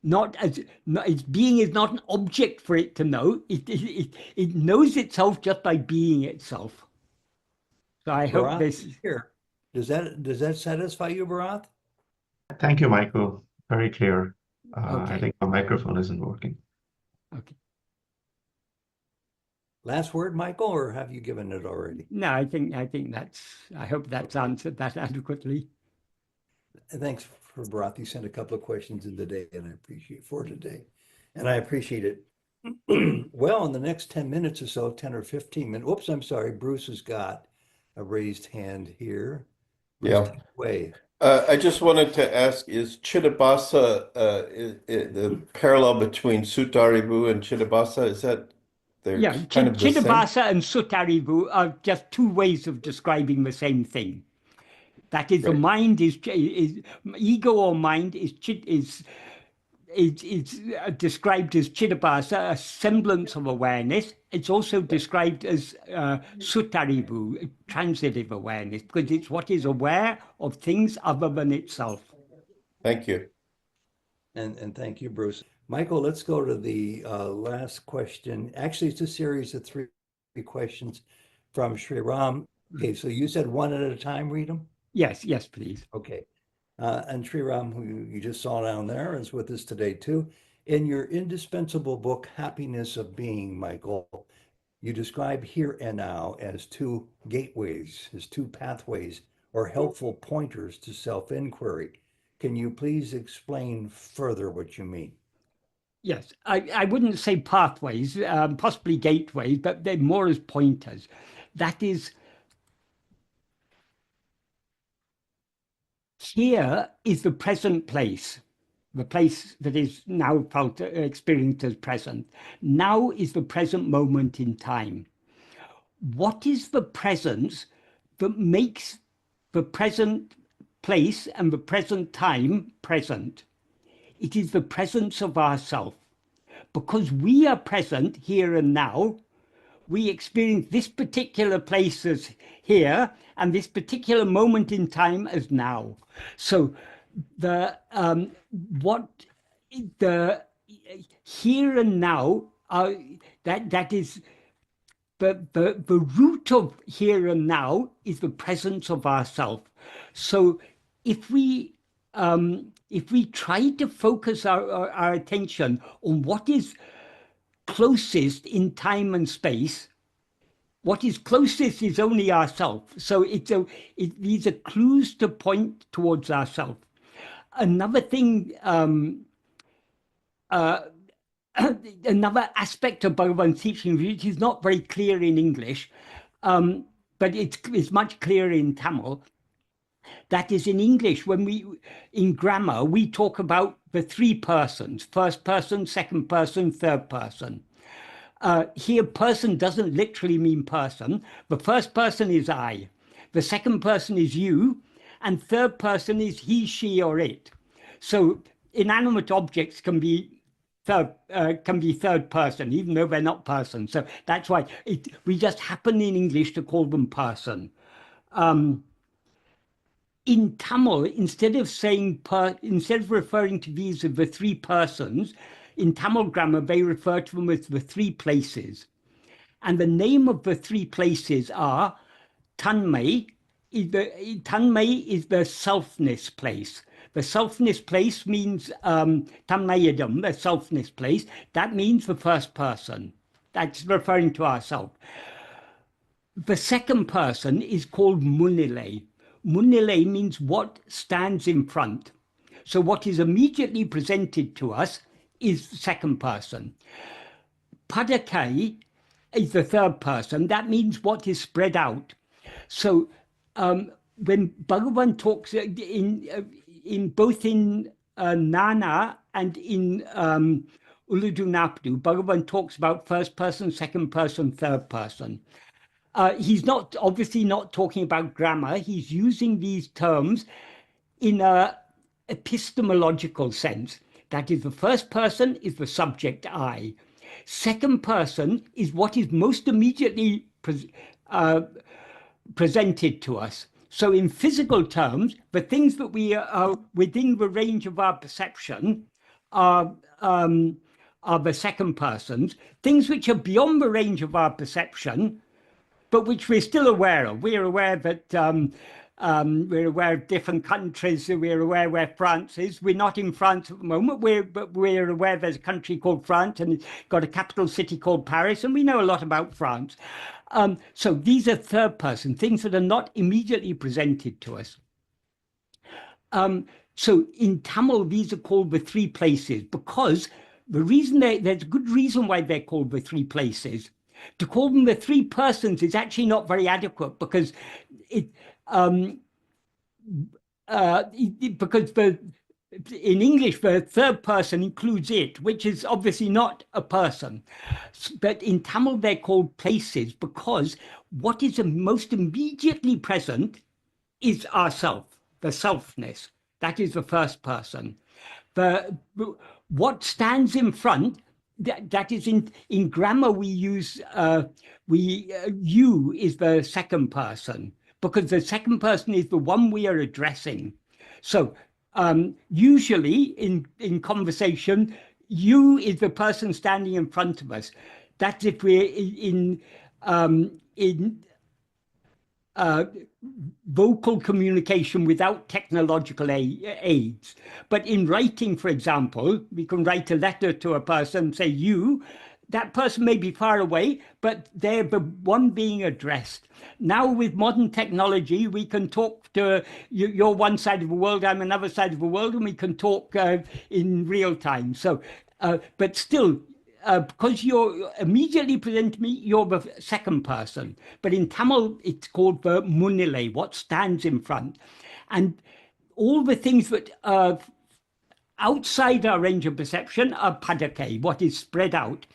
Its being is not an object for it to know. It knows itself just by being itself. So I hope this here. Does that satisfy you, Bharath? Thank you, Michael. Very clear. Okay. I think my microphone isn't working. Okay. Last word, Michael, or have you given it already? No, I think I hope that's answered that adequately. Thanks for Bharath. You sent a couple of questions in today, and I appreciate for today. And I appreciate it. Well, in the next 10 minutes or so, 10 or 15 minutes. Whoops, I'm sorry. Bruce has got a raised hand here. Bruce, Yeah. take it away. I just wanted to ask, is Chittabhasa the parallel between Sutarivu and Chittabhasa? Is that they're kind of the same? Chittabhasa and Sutarivu are just two ways of describing the same thing. That is, the Right. mind is ego or mind is described as Chittabhasa, a semblance of awareness. It's also described as Sutarivu, transitive awareness, because it's what is aware of things other than itself. Thank you. And thank you, Bruce. Michael, let's go to the last question. Actually, it's a series of three questions from Sri Ram. Okay, so you said one at a time, read them? Yes, please. Okay. And Sri Ram, who you just saw down there, is with us today too. In your indispensable book, Happiness of Being, Michael, you describe here and now as two gateways, as two pathways or helpful pointers to self-inquiry. Can you please explain further what you mean? Yes, I wouldn't say pathways, possibly gateways, but they're more as pointers. That is, here is the present place, the place that is now felt, experienced as present. Now is the present moment in time. What is the presence that makes the present place and the present time present? It is the presence of ourself. Because we are present here and now, we experience this particular place as here and this particular moment in time as now. So the here and now are that is the root of here and now is the presence of ourself. So if we try to focus our attention on what is closest in time and space, what is closest is only ourself. So these are clues to point towards ourself. Another thing, another aspect of Bhagavan's teaching, which is not very clear in English, but it's much clearer in Tamil. That is, in English, in grammar, we talk about the three persons: first person, second person, third person. Here, person doesn't literally mean person. The first person is I. The second person is you. And third person is he, she, or it. So inanimate objects can be third person, even though they're not persons. So that's why we just happen in English to call them person. In Tamil, instead of referring to these as the three persons, in Tamil grammar, they refer to them as the three places. And the name of the three places are Tanmay. Tanmay is the selfness place. The selfness place means Tanmayadam, the selfness place. That means the first person. That's referring to ourselves. The second person is called Munile. Munile means what stands in front. So what is immediately presented to us is the second person. Padakai is the third person. That means what is spread out. So when Bhagavan talks in both in Nana and in Uludu Napdu, Bhagavan talks about first person, second person, third person. He's obviously not talking about grammar. He's using these terms in an epistemological sense. That is, the first person is the subject I. Second person is what is most immediately presented to us. So in physical terms, the things that we are within the range of our perception are the second persons. Things which are beyond the range of our perception, but which we're still aware of. We're aware that we're aware of different countries. We're aware where France is. We're not in France at the moment, but we're aware there's a country called France and it's got a capital city called Paris, and we know a lot about France. So these are third person, things that are not immediately presented to us. So in Tamil, these are called the three places, because the reason there's a good reason why they're called the three places. To call them the three persons is actually not very adequate, because in English, the third person includes it, which is obviously not a person. But in Tamil, they're called places because what is most immediately present is ourself, the selfness. That is the first person. What stands in front, that is in grammar, we use, you is the second person, because the second person is the one we are addressing. So usually in conversation, you is the person standing in front of us. That's if we're in vocal communication without technological aids. But in writing, for example, we can write a letter to a person and say you. That person may be far away, but they're the one being addressed. Now with modern technology, we can talk to you're one side of the world, I'm another side of the world, and we can talk in real time. So, but still, because you're immediately present to me, you're the second person. But in Tamil, it's called the munile, what stands in front. And all the things that are outside our range of perception are padake, what is spread out.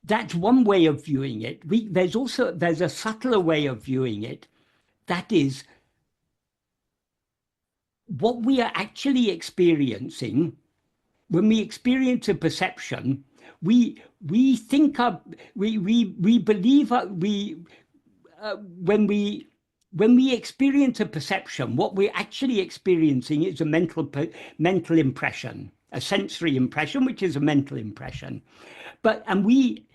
That's one way of viewing it. There's a subtler way of viewing it. That is, what we are actually experiencing when we experience a perception. we think we believe when we experience a perception, what we're actually experiencing is a mental impression, a sensory impression, which is a mental impression. And we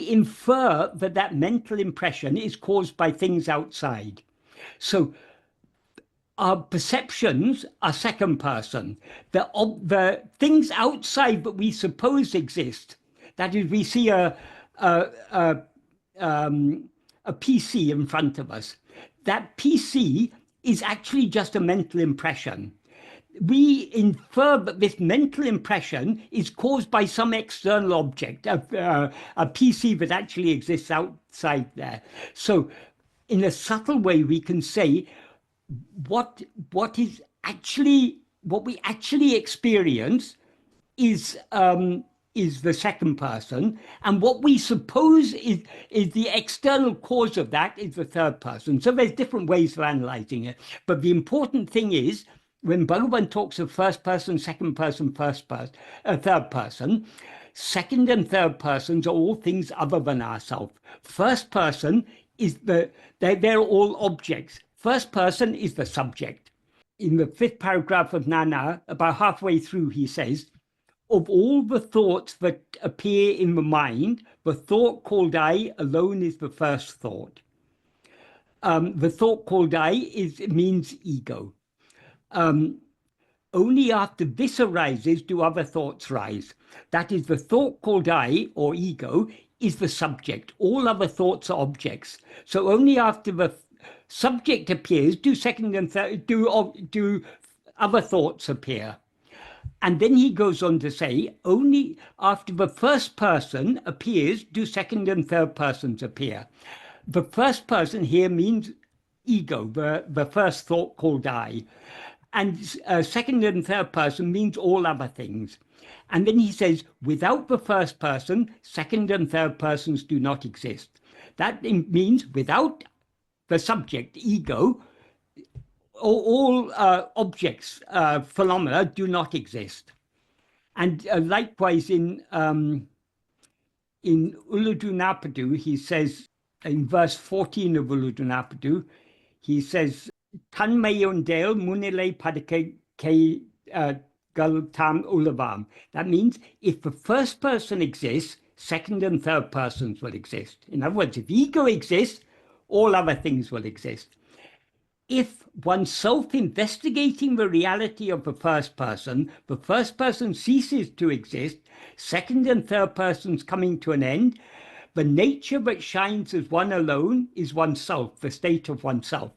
infer that mental impression is caused by things outside. So our perceptions are second person. The things outside that we suppose exist, that is, we see a PC in front of us. That PC is actually just a mental impression. We infer that this mental impression is caused by some external object, a PC that actually exists outside there. So in a subtle way, we can say what we actually experience is the second person, and what we suppose is the external cause of that is the third person. So there's different ways of analyzing it, but the important thing is when Bhagavan talks of first person, second person, third person, second and third persons are all things other than ourselves. First person is they're all objects. First person is the subject. In the 5th paragraph of Nana, about halfway through, he says, of all the thoughts that appear in the mind, the thought called I alone is the first thought. The thought called I means ego. Only after this arises do other thoughts rise. That is, the thought called I, or ego, is the subject. All other thoughts are objects. So only after the subject appears do second and third, do other thoughts appear. And then he goes on to say, only after the first person appears do second and third persons appear. The first person here means ego, the first thought called I. And second and third person means all other things. And then he says, without the first person, second and third persons do not exist. That means without the subject, ego, all objects, phenomena do not exist. And likewise in Uludunapadu, he says, in verse 14 of Uludunapadu, he says, Tanmayondel munile padake ke galtam ulavam. That means if the first person exists, second and third persons will exist. In other words, if ego exists, all other things will exist. If oneself investigating the reality of the first person ceases to exist, second and third persons coming to an end, the nature that shines as one alone is oneself, the state of oneself.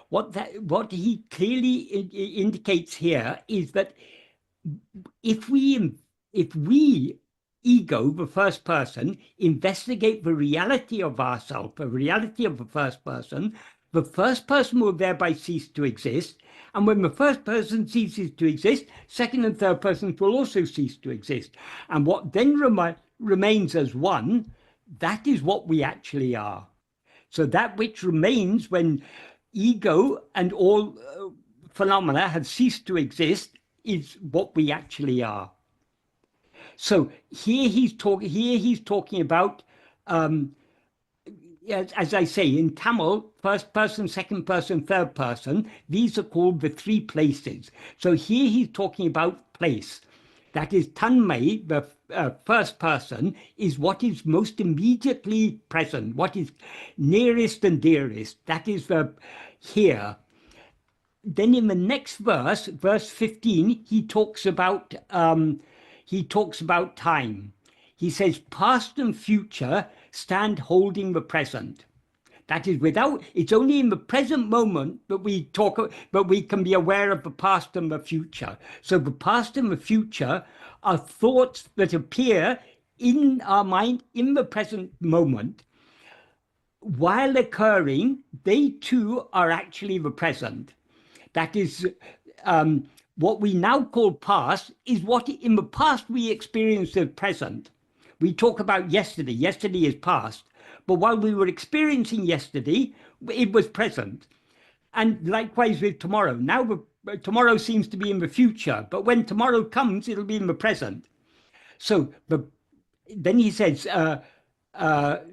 What he clearly indicates here is that if we, ego, the first person, investigate the reality of ourself, the reality of the first person will thereby cease to exist. And when the first person ceases to exist, second and third persons will also cease to exist. And what then remains as one, that is what we actually are. So that which remains when ego and all phenomena have ceased to exist is what we actually are. So here he's talking about, as I say, in Tamil, first person, second person, third person, these are called the three places. So here he's talking about place. That is, Tanmay, the first person, is what is most immediately present, what is nearest and dearest. That is the here. Then in the next verse, verse 15, he talks about time. He says, past and future stand holding the present. That is, it's only in the present moment that we can be aware of the past and the future. So the past and the future are thoughts that appear in our mind in the present moment. While occurring, they too are actually the present. That is, what we now call past is what in the past we experienced as present. We talk about yesterday. Yesterday is past. But while we were experiencing yesterday, it was present. And likewise with tomorrow. Now tomorrow seems to be in the future. But when tomorrow comes, it'll be in the present. So then he says,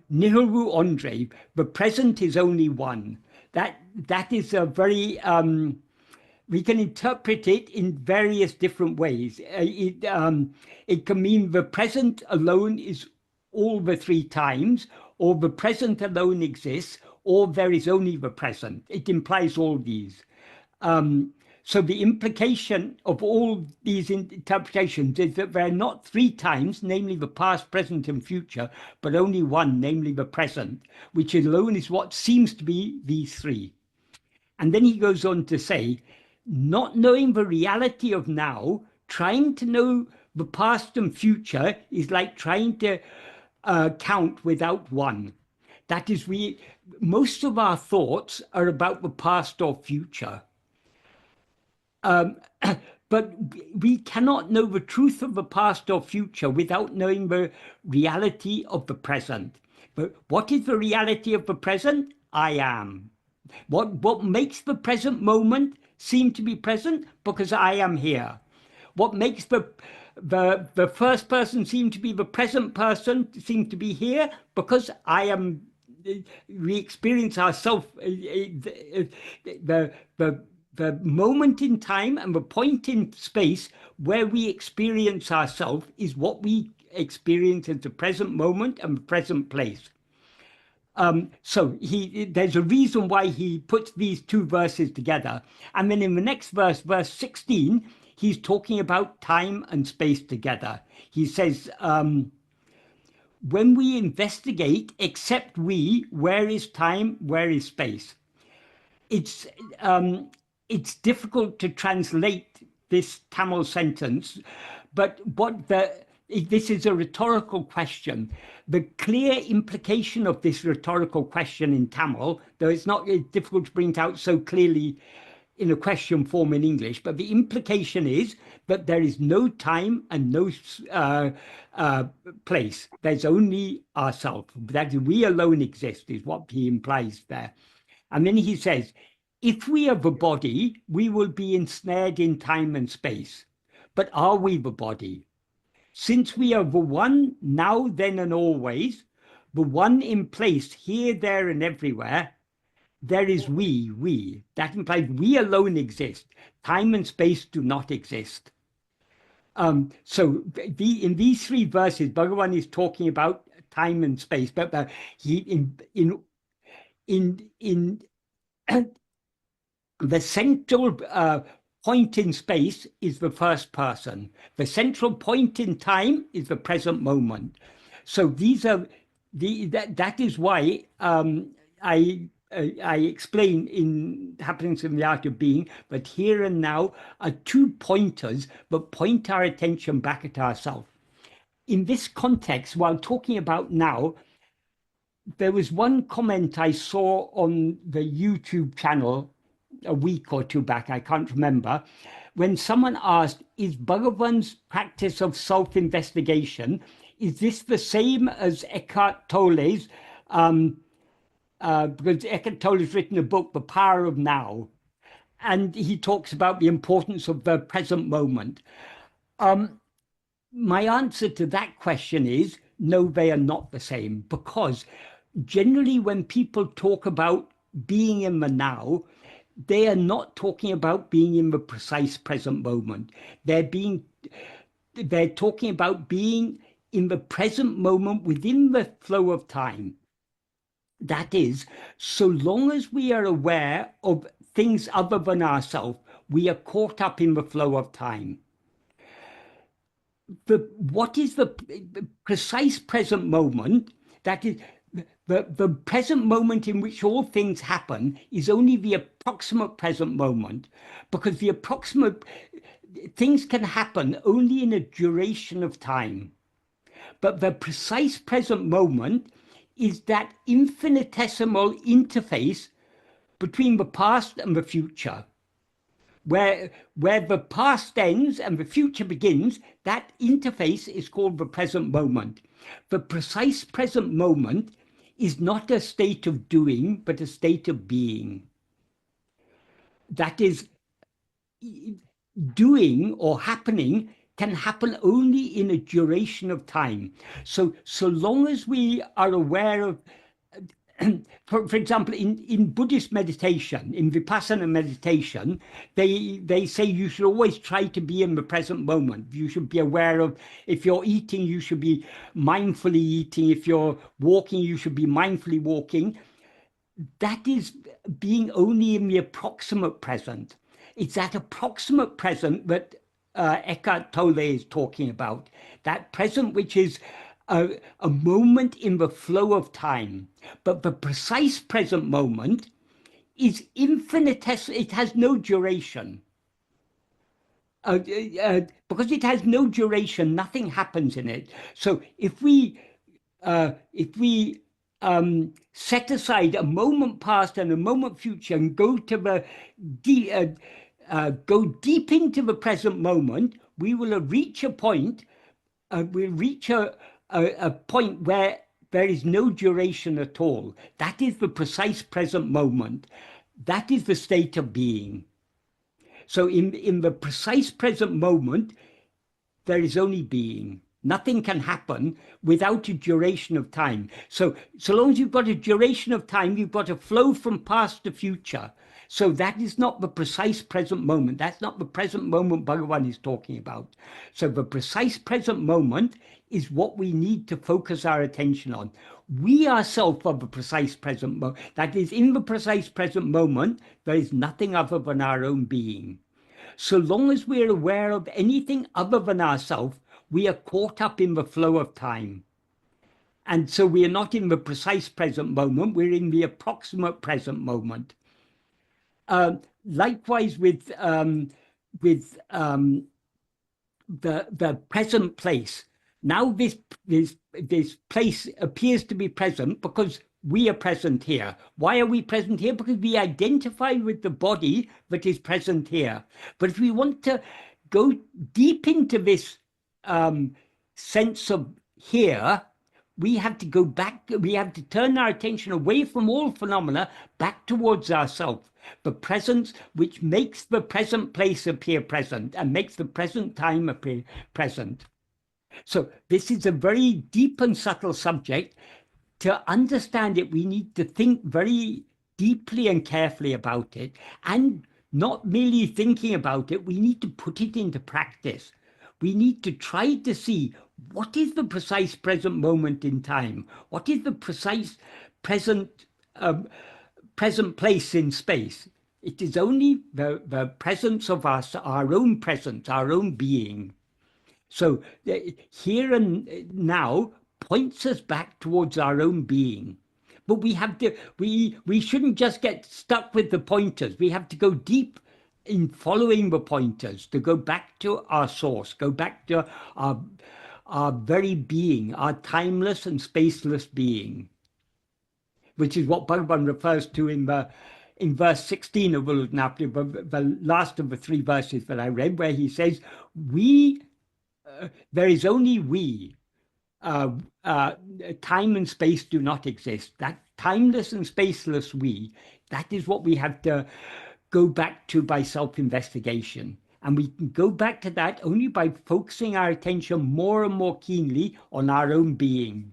Nehru Andre, the present is only one. That is a very, we can interpret it in various different ways. It can mean the present alone is all the three times, or the present alone exists, or there is only the present. It implies all these. So the implication of all these interpretations is that there are not three times, namely the past, present, and future, but only one, namely the present, which alone is what seems to be these three. And then he goes on to say, not knowing the reality of now, trying to know the past and future is like trying to count without one. That is, most of our thoughts are about the past or future. But we cannot know the truth of the past or future without knowing the reality of the present. But what is the reality of the present? I am. What makes the present moment seem to be present? Because I am here. What makes the first person seem to be the present person, seem to be here? Because I am. We experience ourselves. The moment in time and the point in space where we experience ourselves is what we experience as the present moment and the present place. So there's a reason why he puts these two verses together. And then in the next verse, verse 16, he's talking about time and space together. He says, when we investigate, except we, where is time, where is space? It's difficult to translate this Tamil sentence, but this is a rhetorical question. The clear implication of this rhetorical question in Tamil, though it's difficult to bring it out so clearly in a question form in English, but the implication is that there is no time and no place. There's only ourselves. That we alone exist is what he implies there. And then he says, if we are the body, we will be ensnared in time and space. But are we the body? Since we are the one now, then, and always, the one in place here, there, and everywhere, there is we. That implies we alone exist. Time and space do not exist. So in these three verses, Bhagavan is talking about time and space, but he the central point in space is the first person. The central point in time is the present moment. So these are that is why I explain in Happenings in the Art of Being that here and now are two pointers that point our attention back at ourselves. In this context, while talking about now, there was one comment I saw on the YouTube channel a week or two back, I can't remember, when someone asked, is Bhagavan's practice of self-investigation, is this the same as Eckhart Tolle's? Because Eckhart Tolle has written a book, The Power of Now, and he talks about the importance of the present moment. My answer to that question is, no, they are not the same, because generally when people talk about being in the now, they are not talking about being in the precise present moment. They're talking about being in the present moment within the flow of time. That is, so long as we are aware of things other than ourselves, we are caught up in the flow of time. What is the precise present moment? That is, the present moment in which all things happen is only the approximate present moment, because the approximate things can happen only in a duration of time. But the precise present moment is that infinitesimal interface between the past and the future. Where the past ends and the future begins, that interface is called the present moment. The precise present moment is not a state of doing, but a state of being. That is, doing or happening can happen only in a duration of time. So long as we are aware of, for example, in Buddhist meditation, in Vipassana meditation, they say you should always try to be in the present moment. You should be aware of, if you're eating, you should be mindfully eating. If you're walking, you should be mindfully walking. That is being only in the approximate present. It's that approximate present that Eckhart Tolle is talking about, that present which is a moment in the flow of time. But the precise present moment is infinitesimal. It has no duration. Because it has no duration, nothing happens in it. So if we set aside a moment past and a moment future and go to the go deep into the present moment, we will reach a point. We'll reach a point where there is no duration at all. That is the precise present moment. That is the state of being. So in the precise present moment, there is only being. Nothing can happen without a duration of time. So long as you've got a duration of time, you've got a flow from past to future. So that is not the precise present moment. That's not the present moment Bhagavan is talking about. So the precise present moment is what we need to focus our attention on. We ourselves are the precise present moment. That is, in the precise present moment, there is nothing other than our own being. So long as we're aware of anything other than ourselves, we are caught up in the flow of time. And so we are not in the precise present moment, we're in the approximate present moment. Likewise with the present place. Now this place appears to be present because we are present here. Why are we present here? Because we identify with the body that is present here. But if we want to go deep into this sense of here, we have to go back, we have to turn our attention away from all phenomena back towards ourselves, the presence which makes the present place appear present and makes the present time appear present. So this is a very deep and subtle subject. To understand it, we need to think very deeply and carefully about it, and not merely thinking about it, we need to put it into practice. We need to try to see what is the precise present moment in time, what is the precise present place in space. It is only the presence of us, our own presence, our own being. So here and now points us back towards our own being. But we have to, we shouldn't just get stuck with the pointers. We have to go deep in following the pointers, to go back to our source, go back to our very being, our timeless and spaceless being, which is what Bhagavan refers to in verse 16 of Uludnapti, the last of the 3 verses that I read, where he says, there is only we. Time and space do not exist. That timeless and spaceless we, that is what we have to go back to by self-investigation. And we can go back to that only by focusing our attention more and more keenly on our own being.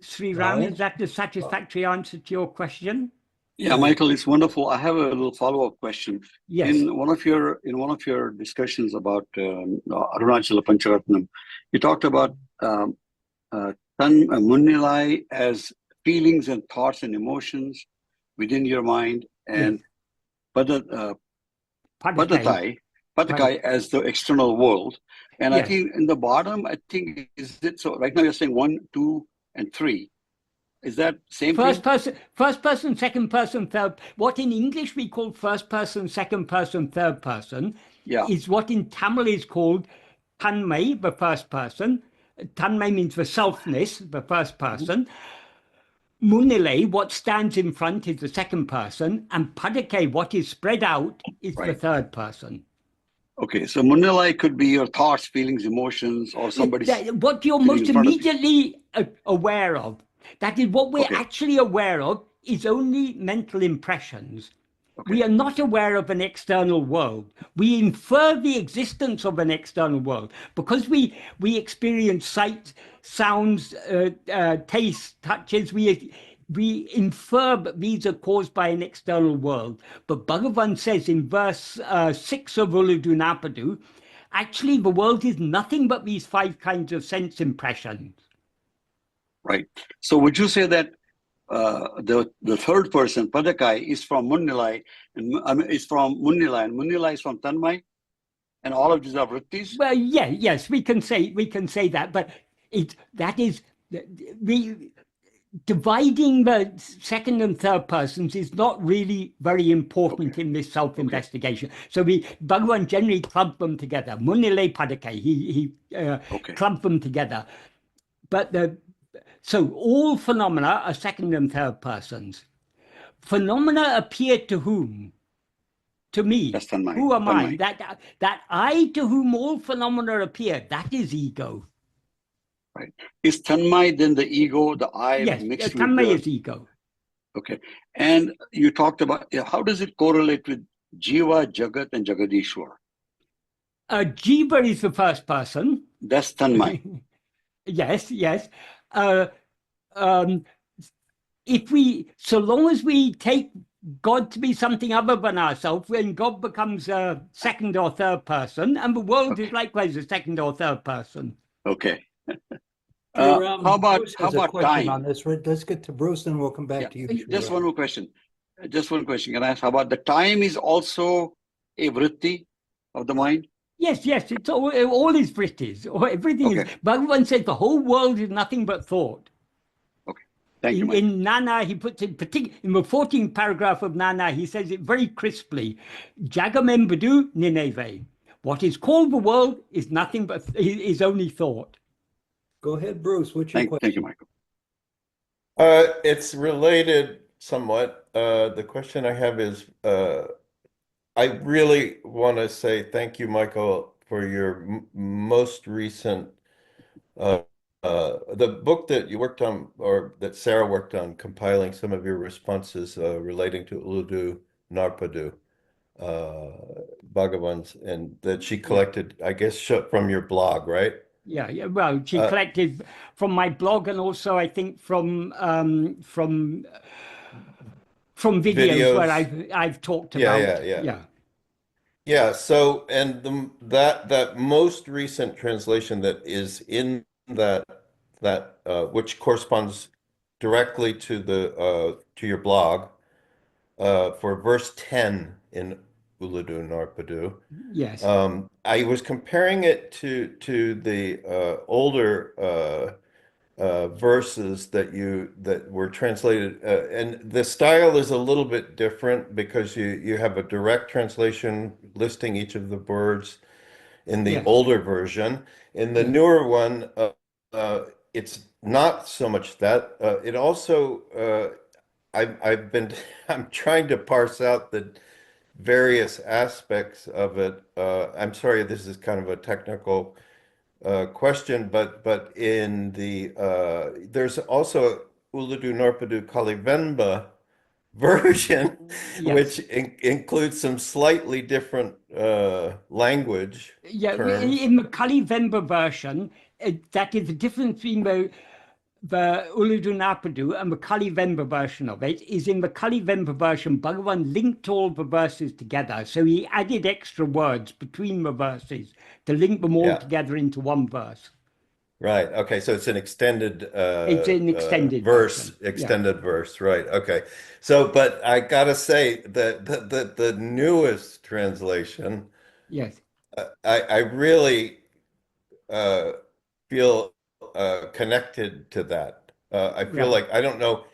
Sri Ram, is that the satisfactory answer to your question? Yeah, Michael, it's wonderful. I have a little follow-up question. Yes. In one of your discussions about Arunachala Pancharatnam, you talked about Munnilai as feelings and thoughts and emotions within your mind, and Padakai as the external world. And yes. I think in the bottom, is it so? Right now you're saying 1, 2, and 3. Is that same first thing? First person, second person, third. What in English we call first person, second person, third person, is what in Tamil is called Tanmay, the first person. Tanmay means the selfness, the first person. Munnilai, what stands in front, is the second person, and Padake, what is spread out, is the third person. Okay, so Munnilai could be your thoughts, feelings, emotions, or somebody's what you're most immediately aware of. That is what we're actually aware of, is only mental impressions. We are not aware of an external world. We infer the existence of an external world because we experience sight, sounds, taste, touches. We infer that these are caused by an external world. But Bhagavan says in verse 6 of Ulladu Narpadu, actually the world is nothing but these 5 kinds of sense impressions. Right. So would you say that the third person, Padakai, is from Munnilai, and is from Munnilai, and Munnilai is from Tanmai, and all of these are vrittis? Well, yeah, yes, we can say that, but that is the dividing the second and third persons is not really very important in this self-investigation. So Bhagavan generally clubbed them together. Munnilai Padakai, he clubbed them together, but so all phenomena are second and third persons. Phenomena appear to whom? To me. That's Tanmai. Who am I? Tanmai. That I to whom all phenomena appear, that is ego. Right. Is Tanmai then the ego, the I mixed with Tanmai is ego. Okay. And you talked about, how does it correlate with Jiva, Jagat, and Jagadishwar? Jiva is the first person. That's Tanmai. Yes. So long as we take God to be something other than ourselves, when God becomes a second or third person, and the world is likewise a second or third person. Okay. How about time? On this? Let's get to Bruce, and we'll come back to you. Just one more question. Just one question. Can I ask how about the time is also a vritti of the mind? Yes, it's all is vrittis, or everything is. Bhagavan said the whole world is nothing but thought. Okay, thank you. In Nana, he puts it in the 14th paragraph of Nana, he says it very crisply. Jagamembadu Nineve. What is called the world is nothing but is only thought. Go ahead, Bruce. What's your question? Thank you, Michael. It's related somewhat. The question I have is, I really want to say thank you, Michael, for your most recent, the book that you worked on, or that Sarah worked on, compiling some of your responses relating to Ulladu Narpadu, Bhagavan's, and that she collected, I guess, from your blog, right? Yeah. Well, she collected from my blog, and also I think from videos where I've talked about. Yeah. So, and that most recent translation that is in that which corresponds directly to your blog for verse 10 in Ulladu Narpadu. Yes. I was comparing it to the older verses that were translated, and the style is a little bit different because you have a direct translation listing each of the words in the older version. In the newer one, it's not so much that. It also, I'm trying to parse out the various aspects of it. I'm sorry, this is kind of a technical question, but in the there's also Ulladu Narpadu Kalivenba version, which includes some slightly different language terms. In the Kalivenba version, that is the difference between the Ulladu Narpadu and the Kalivenba version of it is in the Kalivenba version, Bhagavan linked all the verses together. So he added extra words between the verses to link them all together into one verse. Right. Okay. So it's an extended verse. Extended verse. Right. Okay. So, but I gotta say that the newest translation, yes, I really feel connected to that. I feel like I don't know,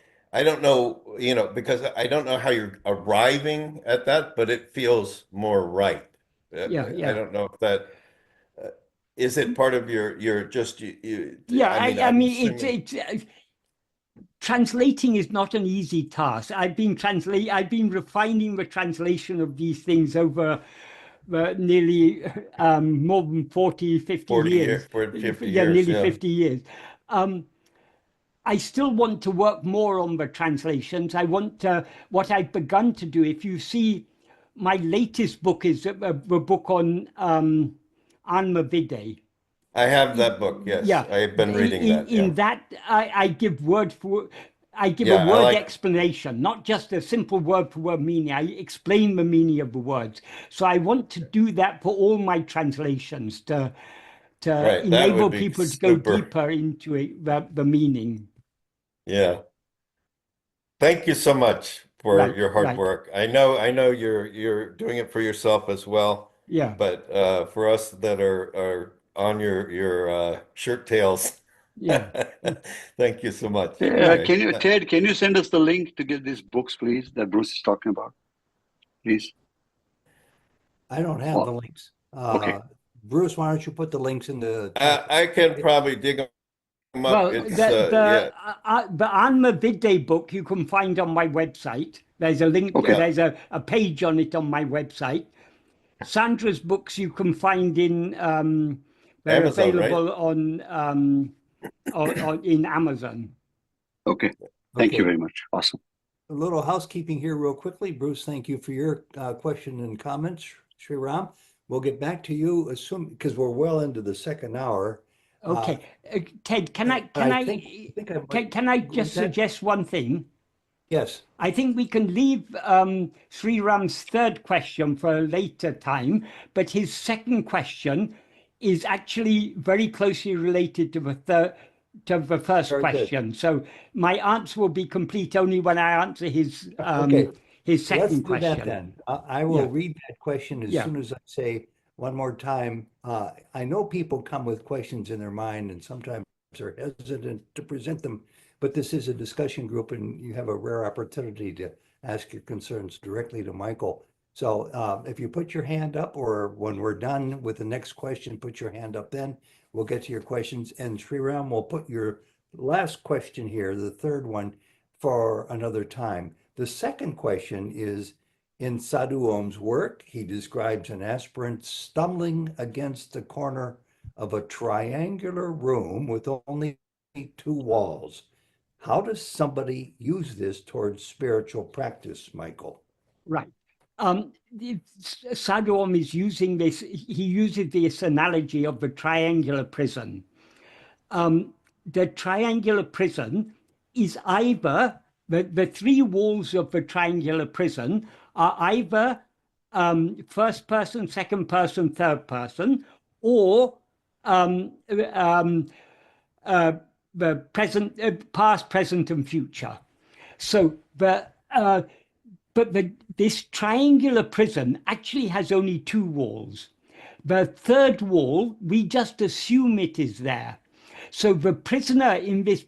because I don't know how you're arriving at that, but it feels more right. I don't know if that is it part of your just you. I mean it's translating is not an easy task. I've been refining the translation of these things over nearly more than 40, 50 years. 50 nearly years, 50 years. I still want to work more on the translations. I want to, what I've begun to do, if you see, my latest book is a book on Atma-vichara. I have that book. Yes, Yeah, I've been reading that. in Yeah. that, I give I give Yeah, a I word like- explanation, not just a simple word for word meaning. I explain the meaning of the words. So I want to do that for all my translations to Right, that enable would be people to go super. deeper into it, the meaning. Yeah. Thank you so much for Right, your hard right. work. I know you're doing it for yourself as well, Yeah, but for us that are on your shirt tails, yeah. thank you so much. Okay. Can you, Ted, can you send us the link to get these books, please, that Bruce is talking about? Please. I don't have the links. Okay. Bruce, why don't you put the links in the I can probably dig them up. Well, It's the yeah. Atma-vichara book you can find on my website. There's a link, Okay. there's a page on it on my website. Sandra's books you can find in, they're Amazon, right? available on in Amazon. Okay. Thank you Okay. very much. Awesome. A little housekeeping here real quickly. Bruce, thank you for your question and comments. Sri Ram, we'll get back to you because we're well into the second hour. Okay, Ted, can I just suggest one thing? Yes. I think we can leave Sri Ram's third question for a later time, but his second question is actually very closely related to the first Very good. question. So my answer will be complete only when I answer his Okay. his Let's second do question. that then. I will Yeah. read that question as Yeah. soon as I say one more time. I know people come with questions in their mind and sometimes they're hesitant to present them, but this is a discussion group and you have a rare opportunity to ask your concerns directly to Michael. So if you put your hand up, or when we're done with the next question, put your hand up, then we'll get to your questions. And Sri Ram will put your last question here, the third one, for another time. The second question is, in Sadhu Om's work, he describes an aspirant stumbling against the corner of a triangular room with only 2 walls. How does somebody use this towards spiritual practice, Michael? Right. Sadhu Om is using this, he uses this analogy of the triangular prison. The triangular prison is either, the 3 walls of the triangular prison are either first person, second person, third person, or the present, past, present, and future. So this triangular prison actually has only 2 walls. The third wall, we just assume it is there. So the prisoner in this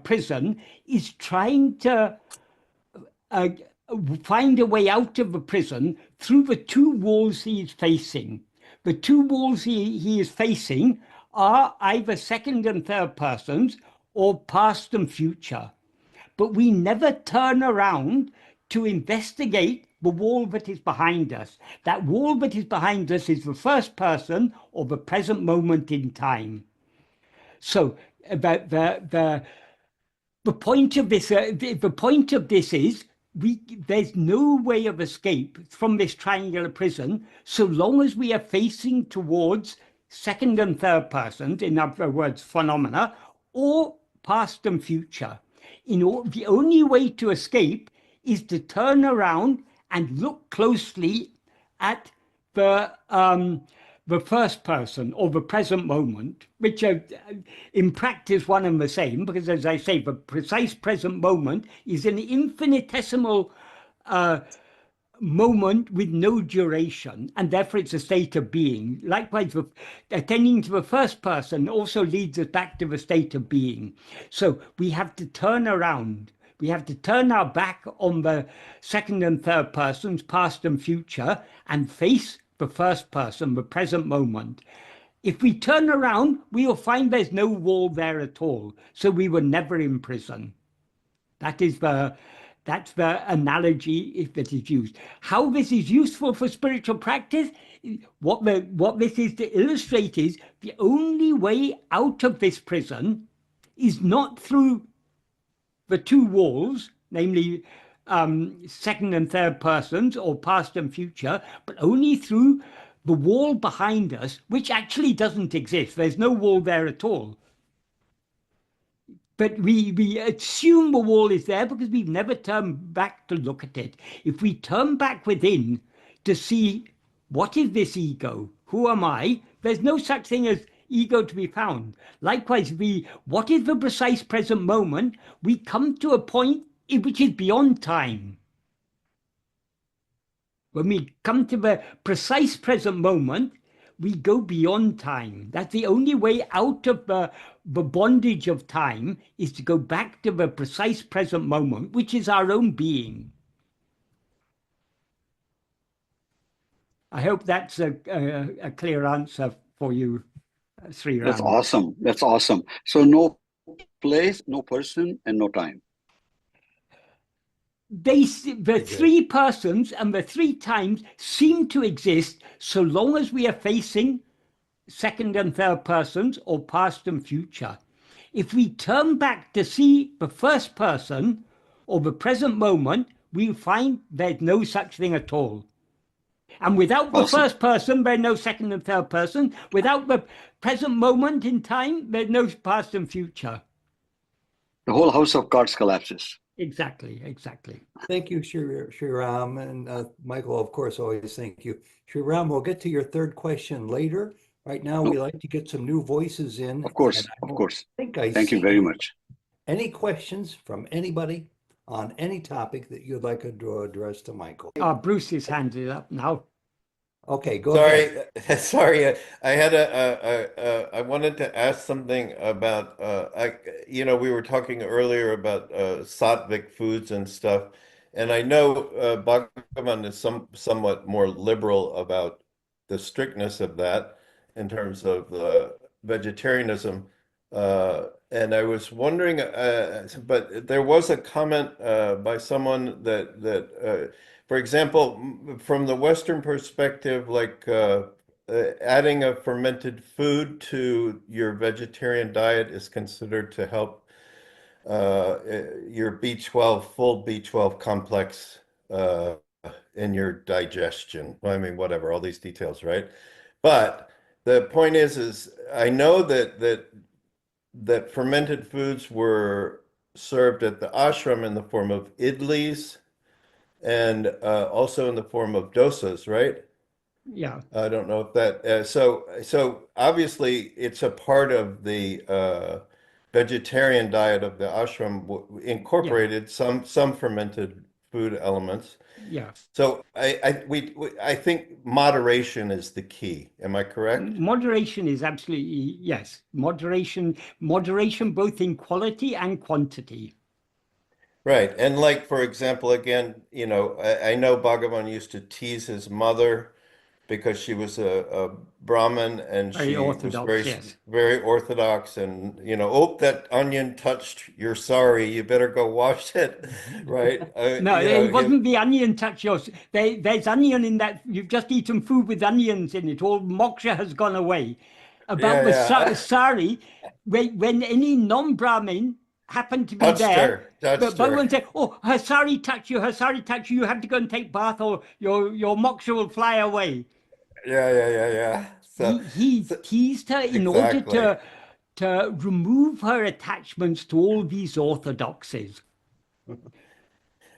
prison is trying to find a way out of the prison through the 2 walls he is facing. The 2 walls he is facing are either second and third persons or past and future. But we never turn around to investigate the wall that is behind us. That wall that is behind us is the first person or the present moment in time. So the point of this, the point of this is there's no way of escape from this triangular prison so long as we are facing towards second and third persons, in other words, phenomena, or past and future. The only way to escape is to turn around and look closely at the first person or the present moment, which are in practice one and the same, because as I say, the precise present moment is an infinitesimal moment with no duration, and therefore it's a state of being. Likewise, attending to the first person also leads us back to the state of being. So we have to turn around. We have to turn our back on the second and third persons, past and future, and face the first person, the present moment. If we turn around, we will find there's no wall there at all. So we were never in prison. That's the analogy that is used. How this is useful for spiritual practice, what this is to illustrate is the only way out of this prison is not through the two walls, namely second and third persons or past and future, but only through the wall behind us, which actually doesn't exist. There's no wall there at all. But we assume the wall is there because we've never turned back to look at it. If we turn back within to see what is this ego, who am I, there's no such thing as ego to be found. Likewise, what is the precise present moment, we come to a point which is beyond time. When we come to the precise present moment, we go beyond time. That's the only way out of the bondage of time, is to go back to the precise present moment, which is our own being. I hope that's a clear answer for you, Sri Ram. That's awesome. That's awesome. So no place, no person, and no time. The three persons and the three times seem to exist so long as we are facing second and third persons or past and future. If we turn back to see the first person or the present moment, we find there's no such thing at all. And without the first person, there's no second and third person. Without the present moment in time, there's no past and future. The whole house of cards collapses. Exactly, exactly. Thank you, Sri Ram. And Michael, of course, always thank you. Sri Ram, we'll get to your third question later. Right now, we like to get some new voices in. Of course, of course. Thank you very much. Any questions from anybody on any topic that you'd like to address to Michael? Bruce's hand is up now. Okay, go ahead. Sorry, I had I wanted to ask something about we were talking earlier about sattvic foods and stuff, and I know Bhagavan is somewhat more liberal about the strictness of that in terms of vegetarianism, and I was wondering, but there was a comment by someone that for example, from the Western perspective, like adding a fermented food to your vegetarian diet is considered to help your B12, full B12 complex in your digestion. I mean, whatever, all these details, right? But the point is I know that fermented foods were served at the ashram in the form of idlis, and also in the form of dosas, right? Yeah. I don't know if that, so obviously it's a part of the vegetarian diet of the ashram incorporated some fermented food elements. Yeah. So I think moderation is the key. Am I correct? Moderation is absolutely, yes. Moderation both in quality and quantity. Right. And like, for example, again, I know Bhagavan used to tease his mother because she was a Brahmin and Very she orthodox, was yes. very orthodox, and oh, that onion touched your sari, you better go wash it, right? No, it wasn't the onion touch yours. There's onion in that. You've just eaten food with onions in it. All moksha has gone away. About the sari, when any non-Brahmin happened to be there, but Bhagavan said, oh, her sari touched you, you have to go and take bath or your moksha will fly away. Yeah. So he teased her in order to remove her attachments to all these orthodoxies.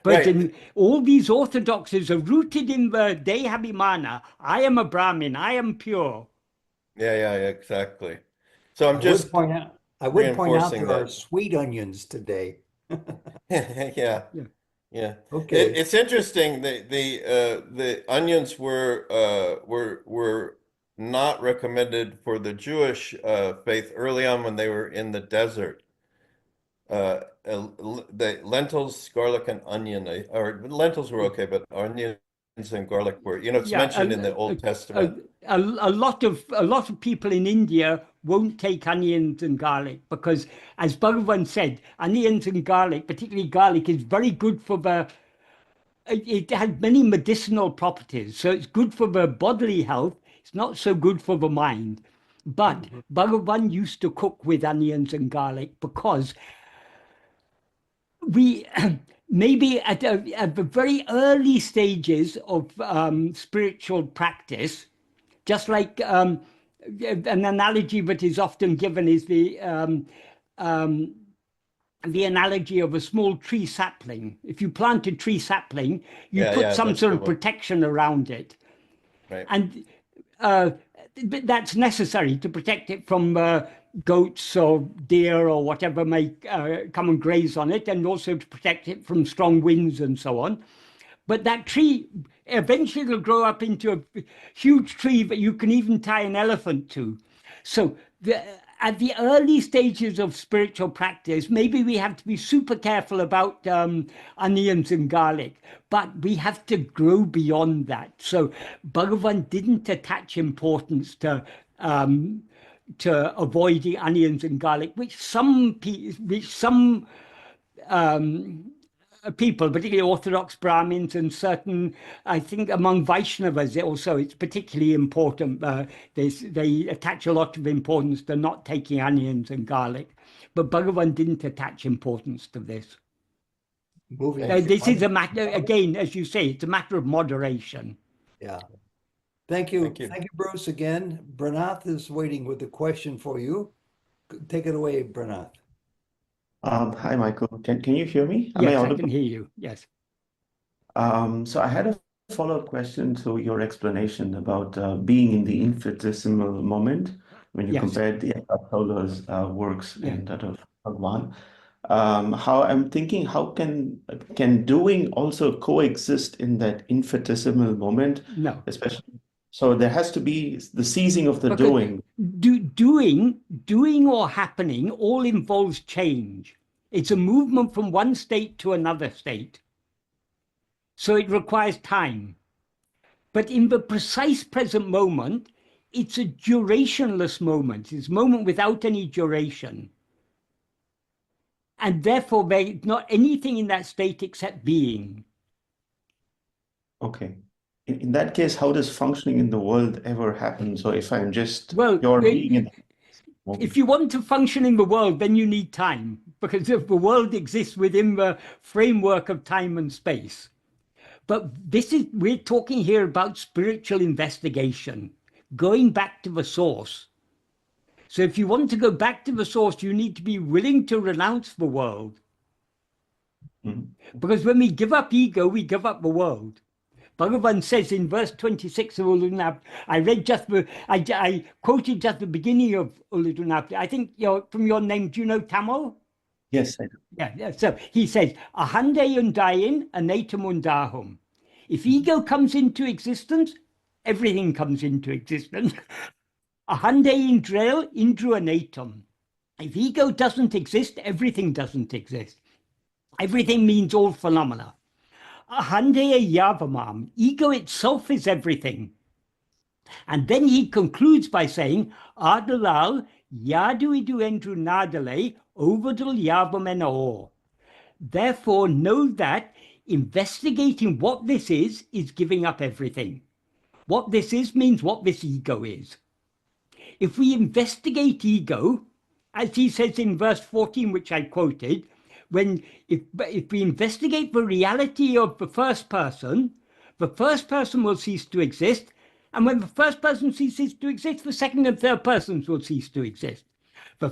But all these orthodoxies are rooted in the Dehabhimana. I am a Brahmin, I am pure. Yeah, exactly. So I'm I just would point out there are that. sweet onions today. Yeah. Okay. It's interesting. The onions were not recommended for the Jewish faith early on when they were in the desert. The lentils, garlic, and onion, or lentils were okay, but onions and garlic were, it's mentioned in the Old Testament. A lot of people in India won't take onions and garlic because, as Bhagavan said, onions and garlic, particularly garlic, is very good for it has many medicinal properties. So it's good for the bodily health. It's not so good for the mind. But Bhagavan used to cook with onions and garlic because we maybe at the very early stages of spiritual practice, just like an analogy that is often given is the analogy of a small tree sapling. If you plant a tree sapling, you put some that's sort the of one. protection around it. Right. And that's necessary to protect it from goats or deer or whatever may come and graze on it, and also to protect it from strong winds and so on. But that tree eventually will grow up into a huge tree that you can even tie an elephant to. So at the early stages of spiritual practice, maybe we have to be super careful about onions and garlic, but we have to grow beyond that. So Bhagavan didn't attach importance to avoiding onions and garlic, which some people, particularly Orthodox Brahmins and certain, I think among Vaishnavas also, it's particularly important. They attach a lot of importance to not taking onions and garlic. But Bhagavan didn't attach importance to this. This is a matter, again, as you say, it's a matter of moderation. Yeah. Thank you. Thank you. Thank you, Bruce, again. Branath is waiting with a question for you. Take it away, Branath. Hi, Michael. Can you hear me? Am Yes, I audible? can hear you. Yes. So I had a follow-up question to your explanation about being in the infinitesimal moment when you Yes. compared the Eckhart Tolle's works Yeah. and that of Bhagavan. How I'm thinking, how can doing also coexist in that infinitesimal moment? No. Especially, so there has to be the ceasing of the Because doing. doing or happening all involves change. It's a movement from one state to another state. So it requires time. But in the precise present moment, it's a durationless moment. It's a moment without any duration. And therefore, there's not anything in that state except being. Okay. In that case, how does functioning in the world ever happen? So if I'm just Well, pure being in moment. if you want to function in the world, then you need time, because if the world exists within the framework of time and space. But we're talking here about spiritual investigation, going back to the source. So if you want to go back to the source, you need to be willing to renounce the world. Because when we give up ego, we give up the world. Bhagavan says in verse 26 of Uludunapti, I quoted just the beginning of Uludunapti. I think from your name, do you know Tamil? Yes, I do. Yeah. So he says, Ahande undayin anatam undahum. If ego comes into existence, everything comes into existence. Ahande indrel indru anatam. If ego doesn't exist, everything doesn't exist. Everything means all phenomena. Ahande yavamam. Ego itself is everything. And then he concludes by saying, Adalal yadu idu endru nadale ovadal yavamenaor. Therefore, know that investigating what this is giving up everything. What this is means what this ego is. If we investigate ego, as he says in verse 14, which I quoted, if we investigate the reality of the first person will cease to exist. And when the first person ceases to exist, the second and third persons will cease to exist. The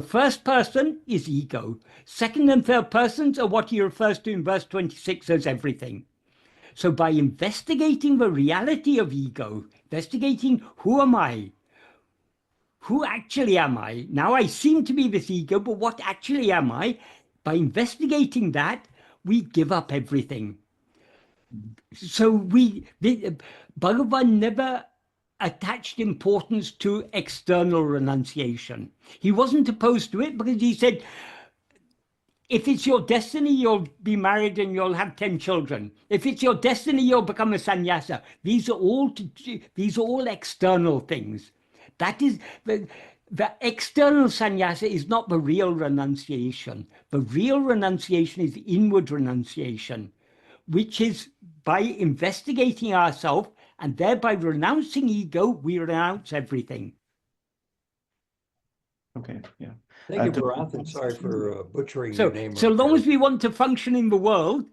first person is ego. Second and third persons are what he refers to in verse 26 as everything. So by investigating the reality of ego, investigating who am I? Who actually am I? Now I seem to be this ego, but what actually am I? By investigating that, we give up everything. So Bhagavan never attached importance to external renunciation. He wasn't opposed to it because he said, if it's your destiny, you'll be married and you'll have 10 children. If it's your destiny, you'll become a sannyasa. These are all external things. That is the external sannyasa is not the real renunciation. The real renunciation is inward renunciation, which is by investigating ourselves and thereby renouncing ego, we renounce everything. Okay, yeah. Thank you, to- Bharath, and sorry for butchering So, your name. so right long there. as we want to function in the world,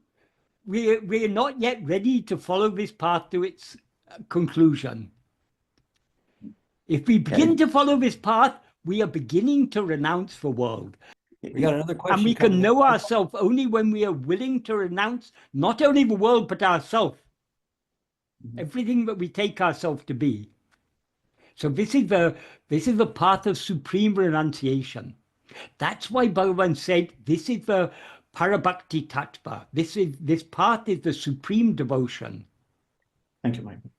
we're not yet ready to follow this path to its conclusion. If we begin to follow this path, we are beginning to renounce the world. We got another question. And we can coming in. know ourselves only when we are willing to renounce not only the world, but ourselves. Everything that we take ourselves to be. So this is the path of supreme renunciation. That's why Bhagavan said, this is the Parabhakti Tattva. This path is the supreme devotion. Thank you, Michael.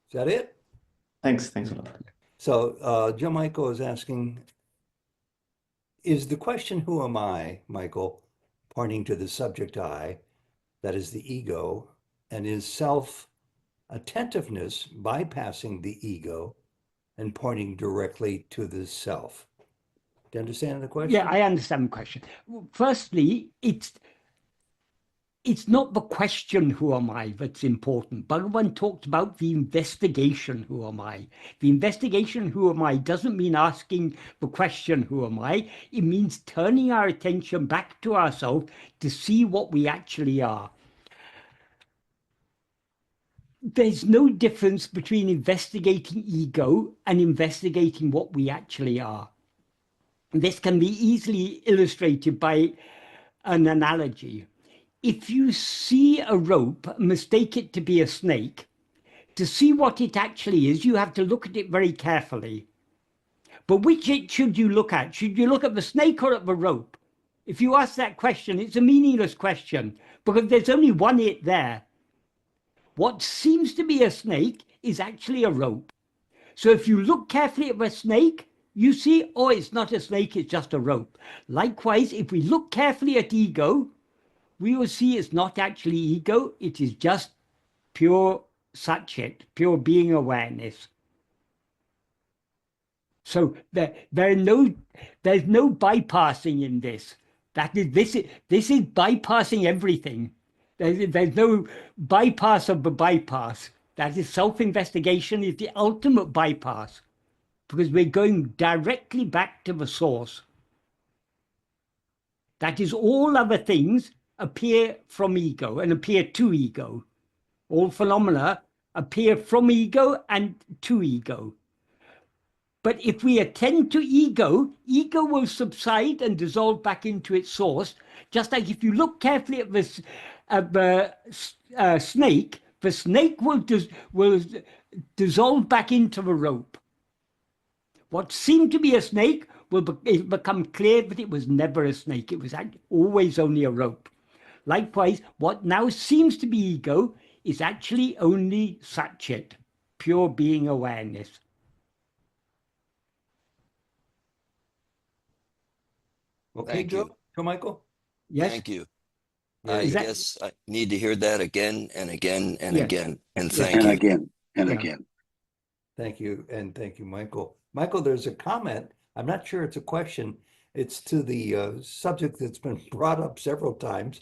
Is that it? Thanks a lot. So Joe Michael is asking, is the question, who am I, Michael, pointing to the subject I, that is the ego, and is self-attentiveness bypassing the ego and pointing directly to the self? Do you understand the question? Yeah, I understand the question. Firstly, it's not the question, who am I, that's important. Bhagavan talked about the investigation, who am I? The investigation, who am I, doesn't mean asking the question, who am I? It means turning our attention back to ourselves to see what we actually are. There's no difference between investigating ego and investigating what we actually are. This can be easily illustrated by an analogy. If you see a rope, mistake it to be a snake, to see what it actually is, you have to look at it very carefully. But which should you look at? Should you look at the snake or at the rope? If you ask that question, it's a meaningless question because there's only one it there. What seems to be a snake is actually a rope. So if you look carefully at the snake, you see, oh, it's not a snake, it's just a rope. Likewise, if we look carefully at ego, we will see it's not actually ego, it is just pure satchit, pure being awareness. So there's no bypassing in this. This is bypassing everything. There's no bypass of the bypass. That is, self-investigation is the ultimate bypass because we're going directly back to the source. That is, all other things appear from ego and appear to ego. All phenomena appear from ego and to ego. But if we attend to ego, ego will subside and dissolve back into its source. Just like if you look carefully at the snake, the snake will dissolve back into the rope. What seemed to be a snake will become clear that it was never a snake. It was always only a rope. Likewise, what now seems to be ego is actually only satchit, pure being awareness. Okay, Thank Joe? you. Joe Michael? Yes? Thank you. Yeah, I is that- guess I need to hear that again and again and Yes. again. And Yes. thank And you. again, and Yeah. again. Thank you, and thank you, Michael. Michael, there's a comment. I'm not sure it's a question. It's to the subject that's been brought up several times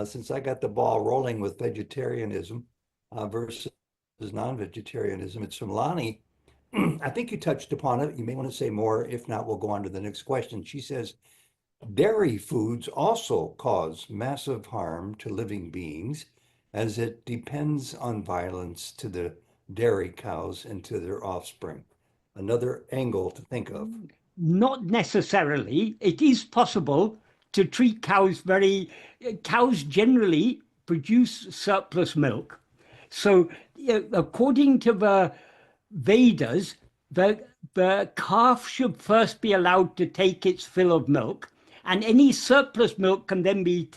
since I got the ball rolling with vegetarianism versus non-vegetarianism. It's from Lonnie. I think you touched upon it. You may want to say more. If not, we'll go on to the next question. She says, dairy foods also cause massive harm to living beings as it depends on violence to the dairy cows and to their offspring. Another angle to think of. Not necessarily. It is possible to treat cows cows generally produce surplus milk. So according to the Vedas, the calf should first be allowed to take its fill of milk, and any surplus milk can then be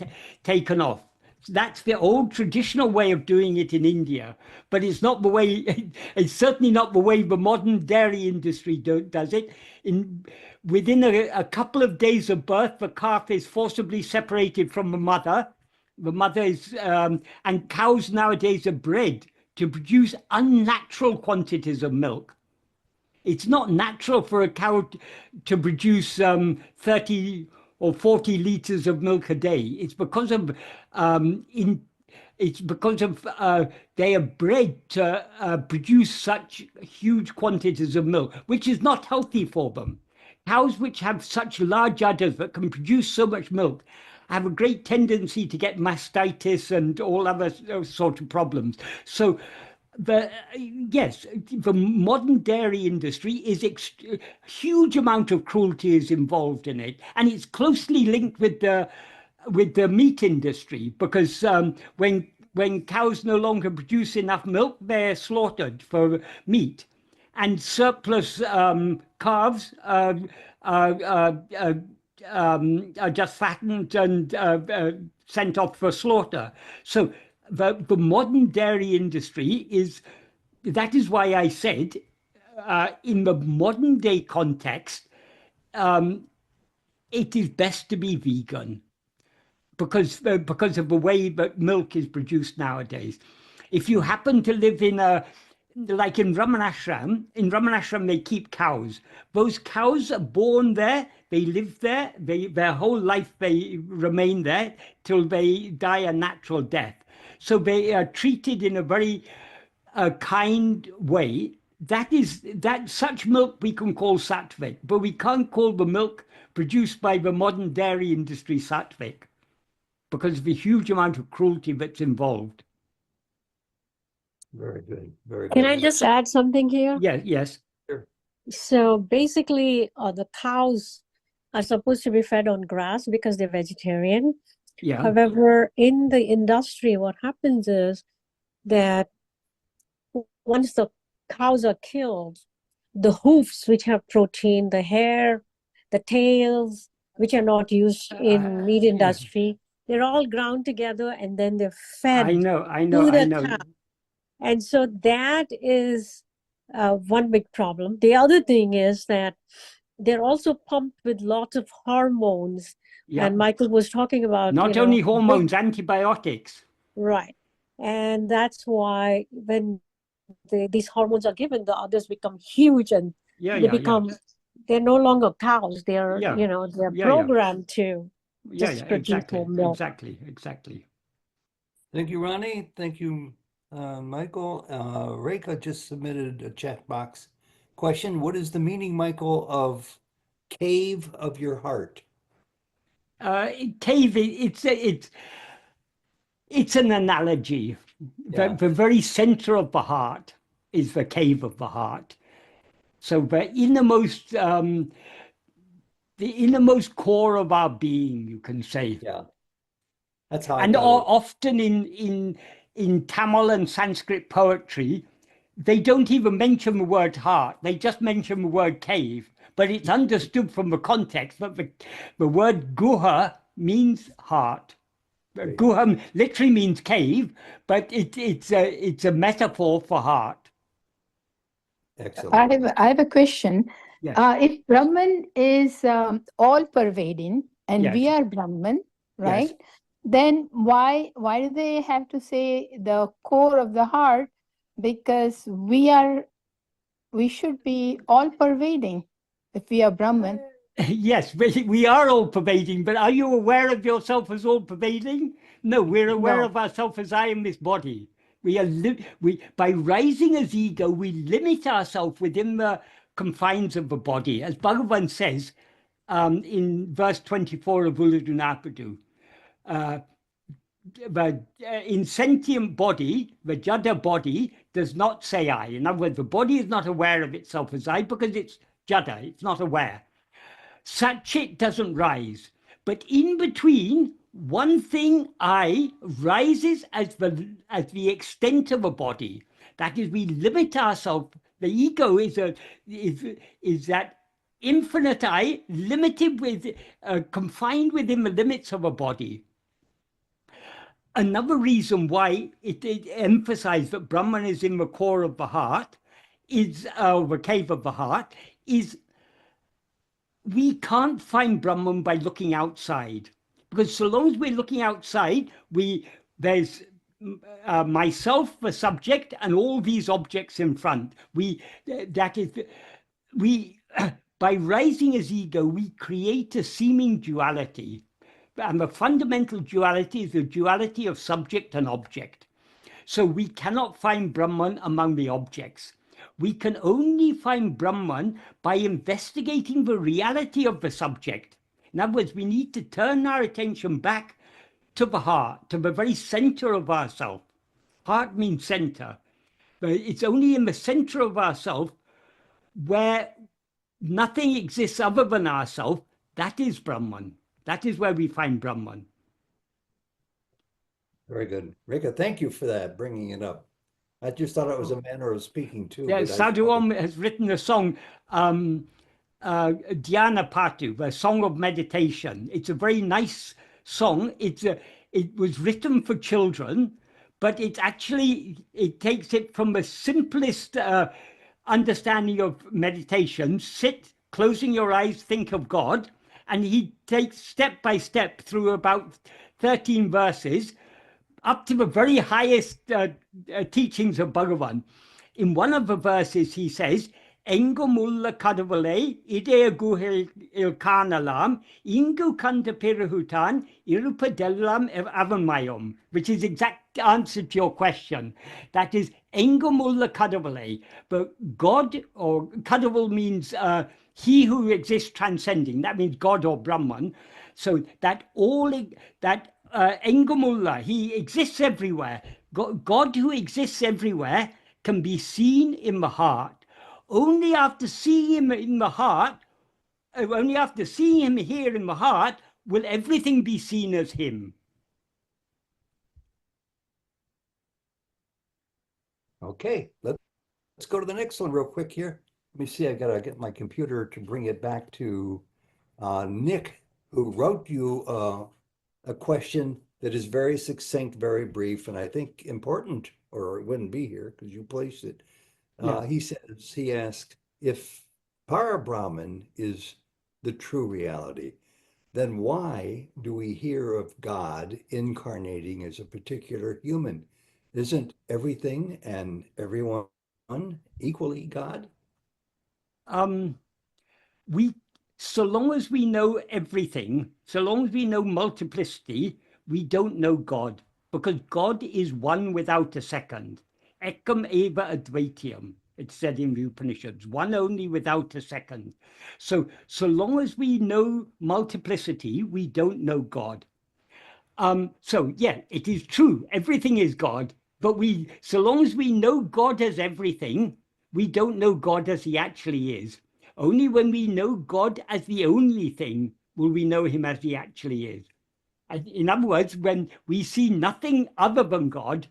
taken off. That's the old traditional way of doing it in India, but it's not the way. It's certainly not the way the modern dairy industry does it. Within a couple of days of birth, the calf is forcibly separated from the mother. The mother is, and cows nowadays are bred to produce unnatural quantities of milk. It's not natural for a cow to produce 30 or 40 liters of milk a day. It's because of they are bred to produce such huge quantities of milk, which is not healthy for them. cows which have such large udders that can produce so much milk have a great tendency to get mastitis and all other sort of problems. So yes, the modern dairy industry is a huge amount of cruelty is involved in it, and it's closely linked with the meat industry, because when cows no longer produce enough milk, they're slaughtered for meat, and surplus calves are just fattened and sent off for slaughter. So the modern dairy industry that is why I said, in the modern day context, it is best to be vegan, because of the way that milk is produced nowadays. If you happen to live like in Ramanashram they keep cows. Those cows are born there, they live there, their whole life they remain there till they die a natural death. So they are treated in a very kind way. That such milk we can call sattvic, but we can't call the milk produced by the modern dairy industry sattvic, because of the huge amount of cruelty that's involved. Very good. Very good. Can I just add something here? Yeah, yes. So basically, the cows are supposed to be fed on grass because they're vegetarian. Yeah. However, in the industry, what happens is that once the cows are killed, the hoofs, which have protein, the hair, the tails, which are not used in meat industry, they're all ground together and then they're fed I know. to the cow. And so that is one big problem. The other thing is that they're also pumped with lots of hormones. Yeah. And Michael was talking about Not only hormones, antibiotics. Right. And that's why when these hormones are given, the others become huge, and they're no longer cows. They're they're programmed to just produce more milk. Exactly. Thank you, Ronnie. Thank you, Michael. Rekha just submitted a chat box question. What is the meaning, Michael, of cave of your heart? Cave, it's an analogy. Yeah. The very center of the heart is the cave of the heart. So the innermost core of our being, you can say. Yeah. That's how I and got it. often in Tamil and Sanskrit poetry, they don't even mention the word heart. They just mention the word cave. But it's understood from the context that the word guha means heart. Great. Guha literally means cave, but it's a metaphor for heart. Excellent. I have a question. Yes. If Brahman is all pervading and Yes. we are Brahman, right? Yes. Then why do they have to say the core of the heart? Because we should be all pervading if we are Brahman. Yes, we are all pervading, but are you aware of yourself as all pervading? No, we're aware No. of ourselves as I am this body. By rising as ego, we limit ourselves within the confines of the body. As Bhagavan says in verse 24 of Ulladu in sentient body, the Jada body does not say I. In other words, the body is not aware of itself as I because it's Jada, it's not aware. Satchit doesn't rise. But in between, one thing I rises as the extent of a body. That is, we limit ourselves. The ego is that infinite I, limited with, confined within the limits of a body. Another reason why it emphasized that Brahman is in the core of the heart, is the cave of the heart, is we can't find Brahman by looking outside. Because so long as we're looking outside, there's myself, the subject, and all these objects in front. By rising as ego, we create a seeming duality. And the fundamental duality is the duality of subject and object. So we cannot find Brahman among the objects. we can only find Brahman by investigating the reality of the subject. In other words, we need to turn our attention back to the heart, to the very center of ourself. Heart means center. But it's only in the center of ourself where nothing exists other than ourself. That is Brahman. That is where we find Brahman. Very good. Rika, thank you for that, bringing it up. I just thought it was a manner of speaking too. Yeah, but Sadhu Om has written a song, Dhyana Patu, the Song of Meditation. It's a very nice song. It was written for children, but it takes it from the simplest understanding of meditation. Sit, closing your eyes, think of God. And he takes step by step through about 13 verses up to the very highest teachings of Bhagavan. In one of the verses, he says, Engo mulla kadavale, ide guhil ilkanalam, ingu kanda pirahutan, irupadellam avamayom, which is exact answer to your question. That is Engo mulla kadavale. But God, or kadaval means he who exists transcending. That means God or Brahman. So that Engamulla, he exists everywhere. God who exists everywhere can be seen in the heart. Only after seeing him in the heart, only after seeing him here in the heart, will everything be seen as him. Okay, let's go to the next one real quick here. Let me see, I gotta get my computer to bring it back to Nick, who wrote you a question that is very succinct, very brief, and I think important, or it wouldn't be here because you placed it. Yeah. He asked, if Para-Brahman is the true reality, then why do we hear of God incarnating as a particular human? Isn't everything and everyone equally God? So long as we know everything, so long as we know multiplicity, we don't know God, because God is one without a second. Ekam eva advaitiyam, it's said in the Upanishads, one only without a second. So long as we know multiplicity, we don't know God. So yeah, it is true, everything is God, but so long as we know God as everything, we don't know God as he actually is. Only when we know God as the only thing will we know him as he actually is. In other words, when we see nothing other than God,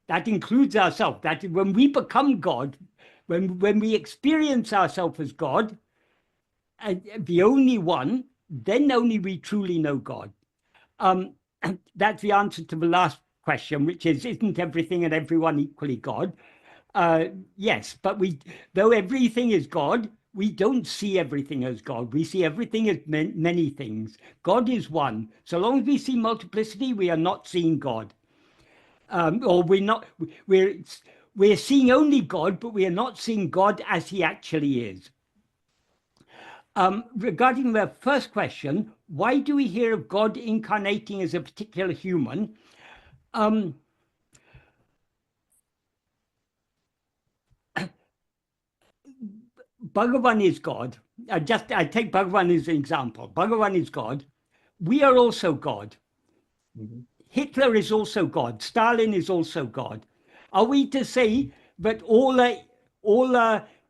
that includes ourselves. That when we become God, when we experience ourselves as God, the only one, then only we truly know God. That's the answer to the last question, which is, isn't everything and everyone equally God? Yes, but though everything is God, we don't see everything as God. We see everything as many things. God is one. So long as we see multiplicity, we are not seeing God. Or we're seeing only God, but we are not seeing God as he actually is. Regarding the first question, why do we hear of God incarnating as a particular human? Bhagavan is God. I take Bhagavan as an example. Bhagavan is God. We are also God. Mm-hmm. Hitler is also God. Stalin is also God. Are we to say that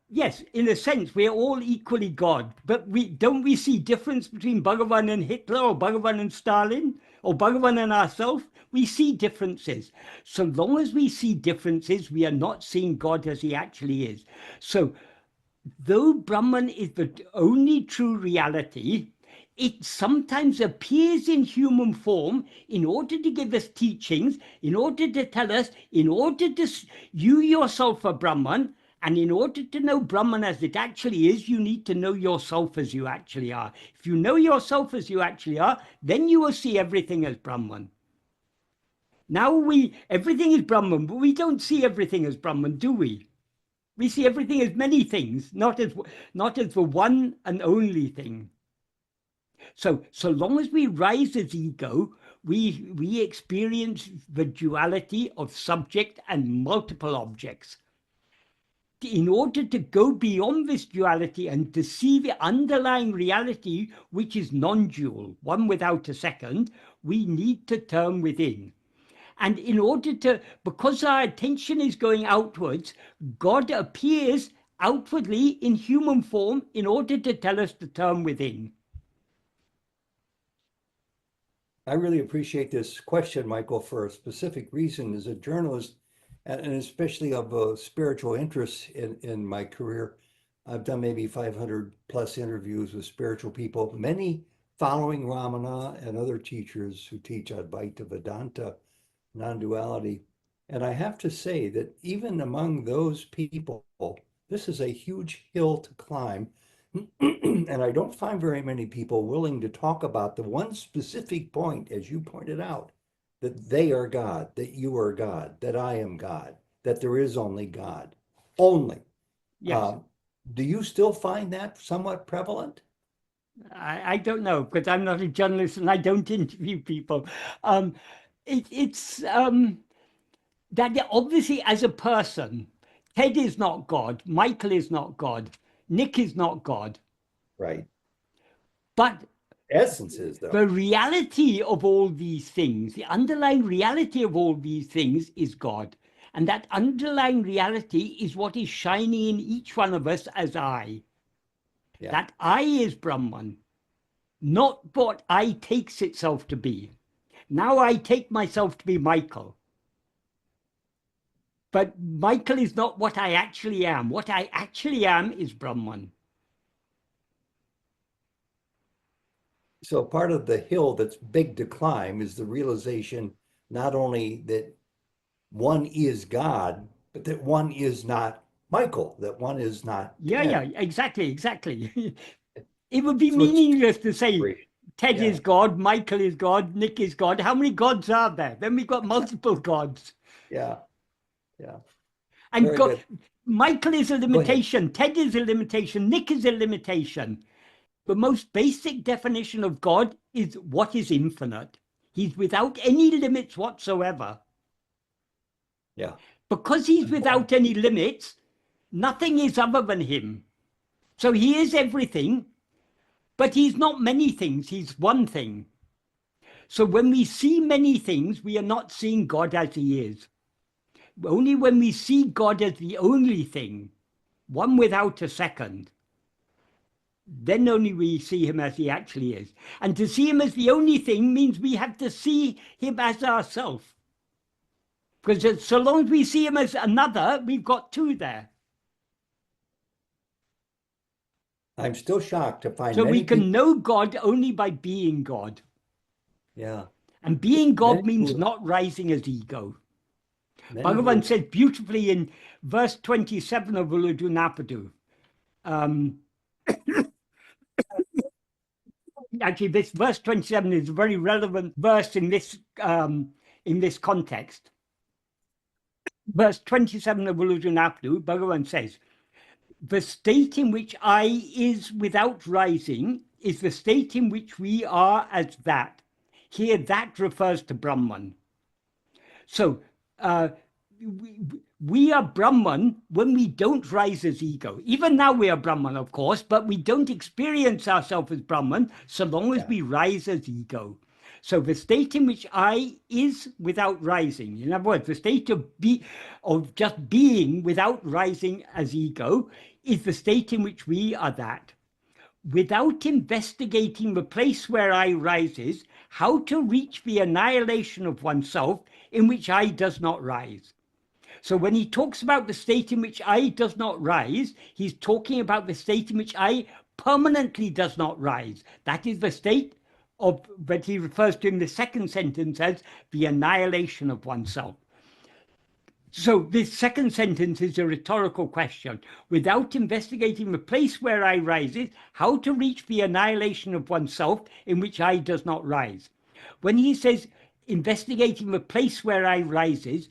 yes, in a sense, we are all equally God, but don't we see difference between Bhagavan and Hitler, or Bhagavan and Stalin, or Bhagavan and ourselves? We see differences. So long as we see differences, we are not seeing God as he actually is. So though Brahman is the only true reality, it sometimes appears in human form in order to give us teachings, in order to tell us, you yourself are Brahman, and in order to know Brahman as it actually is, you need to know yourself as you actually are. If you know yourself as you actually are, then you will see everything as Brahman. Now everything is Brahman, but we don't see everything as Brahman, do we? We see everything as many things, not as the one and only thing. So long as we rise as ego, we experience the duality of subject and multiple objects. in order to go beyond this duality and to see the underlying reality, which is non-dual, one without a second, we need to turn within. And in order to, because our attention is going outwards, God appears outwardly in human form in order to tell us to turn within. I really appreciate this question, Michael, for a specific reason. As a journalist, and especially of spiritual interest in my career, I've done maybe 500 plus interviews with spiritual people, many following Ramana and other teachers who teach Advaita Vedanta, non-duality. And I have to say that even among those people, this is a huge hill to climb. And I don't find very many people willing to talk about the one specific point, as you pointed out, that they are God, that you are God, that I am God, that there is only God, only. Yes. Do you still find that somewhat prevalent? I don't know, because I'm not a journalist and I don't interview people. It's that obviously as a person, Ted is not God, Michael is not God, Nick is not God. Right. But Essence is, though. the reality of all these things, the underlying reality of all these things is God. And that underlying reality is what is shining in each one of us as I. Yeah. That I is Brahman, not what I takes itself to be. Now I take myself to be Michael. But Michael is not what I actually am. What I actually am is Brahman. So part of the hill that's big to climb is the realization not only that one is God, but that one is not Michael, that one is not Ted. Yeah, exactly. It would be So it's meaningless to say great. Ted Yeah. is God, Michael is God, Nick is God. How many gods are there? Then we've got multiple gods. Yeah. And Very God, good. Michael is a ahead. limitation, Ted is a limitation, Nick is a limitation. The most basic definition of God is what is infinite. He's without any limits whatsoever. Yeah. Because he's without any limits, nothing is other than him. So he is everything, but he's not many things, he's one thing. So when we see many things, we are not seeing God as he is. Only when we see God as the only thing, one without a second, then only we see him as he actually is. And to see him as the only thing means we have to see him as ourself. Because so long as we see him as another, we've got two there. I'm still shocked to find So many we can people. know God only by being God. Yeah. And being God Many means who- not rising as ego. many who- Bhagavan said beautifully in verse 27 of Uludu Napadu. Actually, this verse 27 is a very relevant verse in this context. Verse 27 of Uludu Napadu, Bhagavan says, the state in which I is without rising is the state in which we are as that. Here, that refers to Brahman. So, we are Brahman when we don't rise as ego. Even now we are Brahman, of course, but we don't experience ourselves as Brahman so long as we rise as ego. So the state in which I is without rising, in other words, the state of just being without rising as ego is the state in which we are that. Without investigating the place where I rises, how to reach the annihilation of oneself in which I does not rise. So when he talks about the state in which I does not rise, he's talking about the state in which I permanently does not rise. That is the state of that he refers to in the second sentence as the annihilation of oneself. So this second sentence is a rhetorical question. Without investigating the place where I rises, how to reach the annihilation of oneself in which I does not rise. When he says investigating the place where I rises,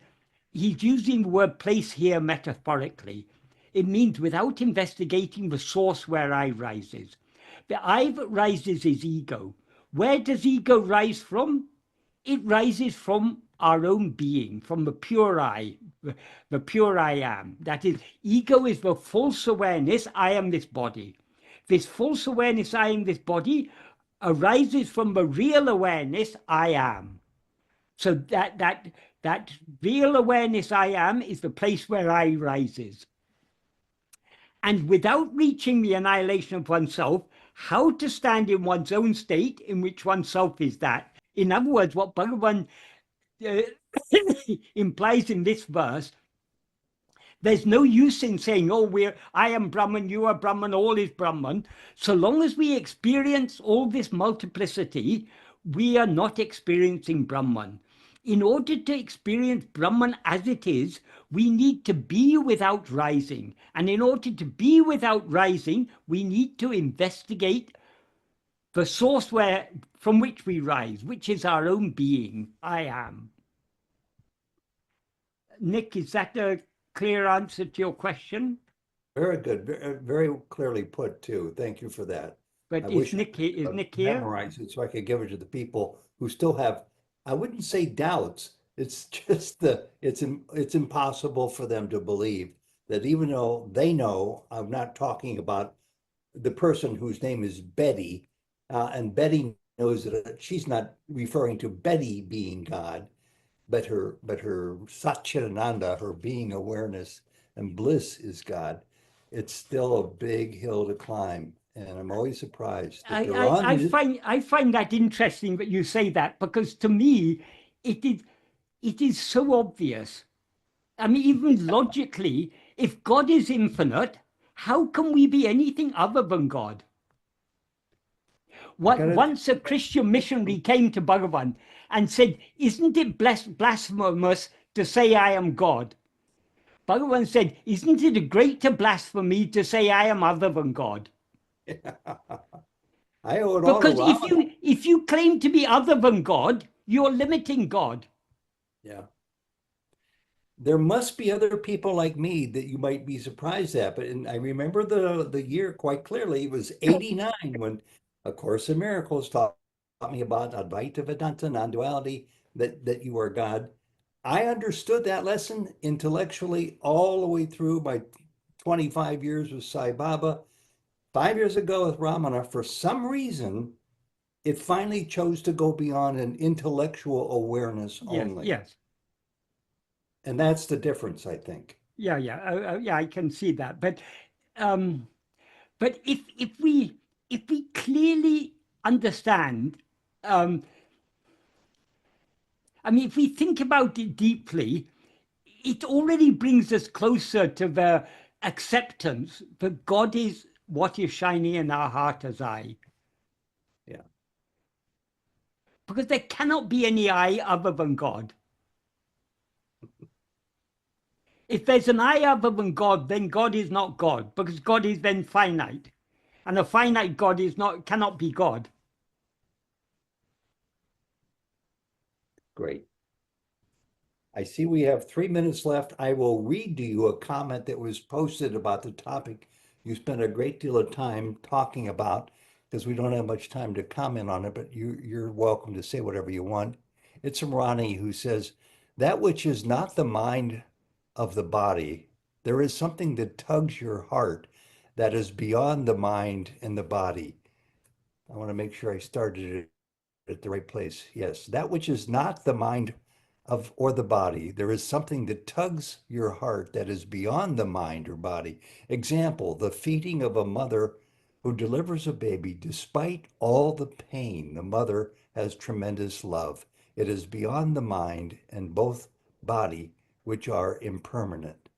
he's using the word place here metaphorically. It means without investigating the source where I rises. The I that rises is ego. Where does ego rise from? It rises from our own being, from the pure I, the pure I am. That is, ego is the false awareness, I am this body. This false awareness, I am this body, arises from the real awareness, I am. So that real awareness, I am, is the place where I rises. And without reaching the annihilation of oneself, how to stand in one's own state in which oneself is that. In other words, what Bhagavan implies in this verse, there's no use in saying, oh, I am Brahman, you are Brahman, all is Brahman. So long as we experience all this multiplicity, we are not experiencing Brahman. In order to experience Brahman as it is, we need to be without rising. And in order to be without rising, we need to investigate the source from which we rise, which is our own being, I am. Nick, is that a clear answer to your question? Very good. Very clearly put too. Thank you for that. But I is wish I Nick could, here? memorize it so I could give it to the people who still have, I wouldn't say doubts. It's just it's impossible for them to believe that even though they know, I'm not talking about the person whose name is Betty, and Betty knows that she's not referring to Betty being God, but her Satchitananda, her being awareness and bliss is God. It's still a big hill to climb, and I'm always surprised that they're on I this. I find that interesting that you say that, because to me it is so obvious. I mean, even logically, if God is infinite, how can we be anything other than God? Once a Christian missionary came to Bhagavan and said, isn't it blasphemous to say I am God? Bhagavan said, isn't it a greater blasphemy to say I am other than God? I owe it all to Because Ramana. if you claim to be other than God, you're limiting God. Yeah. There must be other people like me that you might be surprised at, but I remember the year quite clearly. It was 89 when A Course in Miracles taught me about Advaita Vedanta, non-duality, that you are God. I understood that lesson intellectually all the way through my 25 years with Sai Baba. 5 years ago with Ramana, for some reason, it finally chose to go beyond an intellectual awareness only. Yes. And that's the difference, I think. Yeah, I can see that. But if we clearly understand, I mean, if we think about it deeply, it already brings us closer to the acceptance that God is what is shining in our heart as I. Yeah. Because there cannot be any I other than God. If there's an I other than God, then God is not God, because God is then finite. And a finite God cannot be God. Great. I see we have 3 minutes left. I will read to you a comment that was posted about the topic you spent a great deal of time talking about, because we don't have much time to comment on it, but you're welcome to say whatever you want. It's from Ronnie, who says, that which is not the mind of the body, there is something that tugs your heart that is beyond the mind and the body. I want to make sure I started it at the right place. Yes, that which is not the mind or the body, there is something that tugs your heart that is beyond the mind or body. Example, the feeding of a mother who delivers a baby. Despite all the pain, the mother has tremendous love. It is beyond the mind and both body, which are impermanent.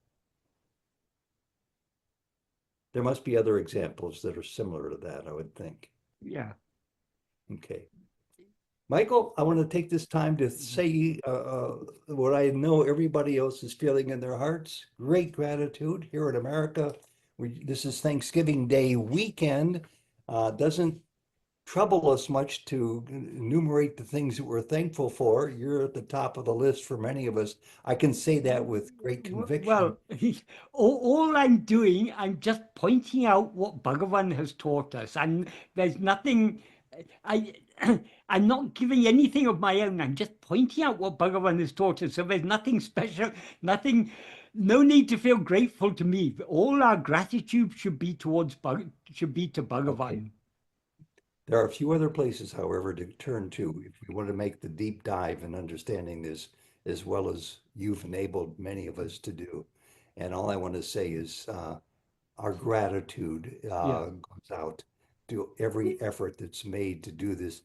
There must be other examples that are similar to that, I would think. Yeah. Okay. Michael, I want to take this time to say what I know everybody else is feeling in their hearts. Great gratitude here in America. This is Thanksgiving Day weekend. Doesn't trouble us much to enumerate the things that we're thankful for. You're at the top of the list for many of us. I can say that with great conviction. Well, all I'm doing, I'm just pointing out what Bhagavan has taught us. And there's nothing I'm not giving anything of my own. I'm just pointing out what Bhagavan has taught us. So there's nothing special, nothing, no need to feel grateful to me. All our gratitude should be towards should be to Bhagavan. Okay. There are a few other places, however, to turn to if we want to make the deep dive in understanding this, as well as you've enabled many of us to do. And all I want to say is our gratitude goes out to every effort that's made to do this.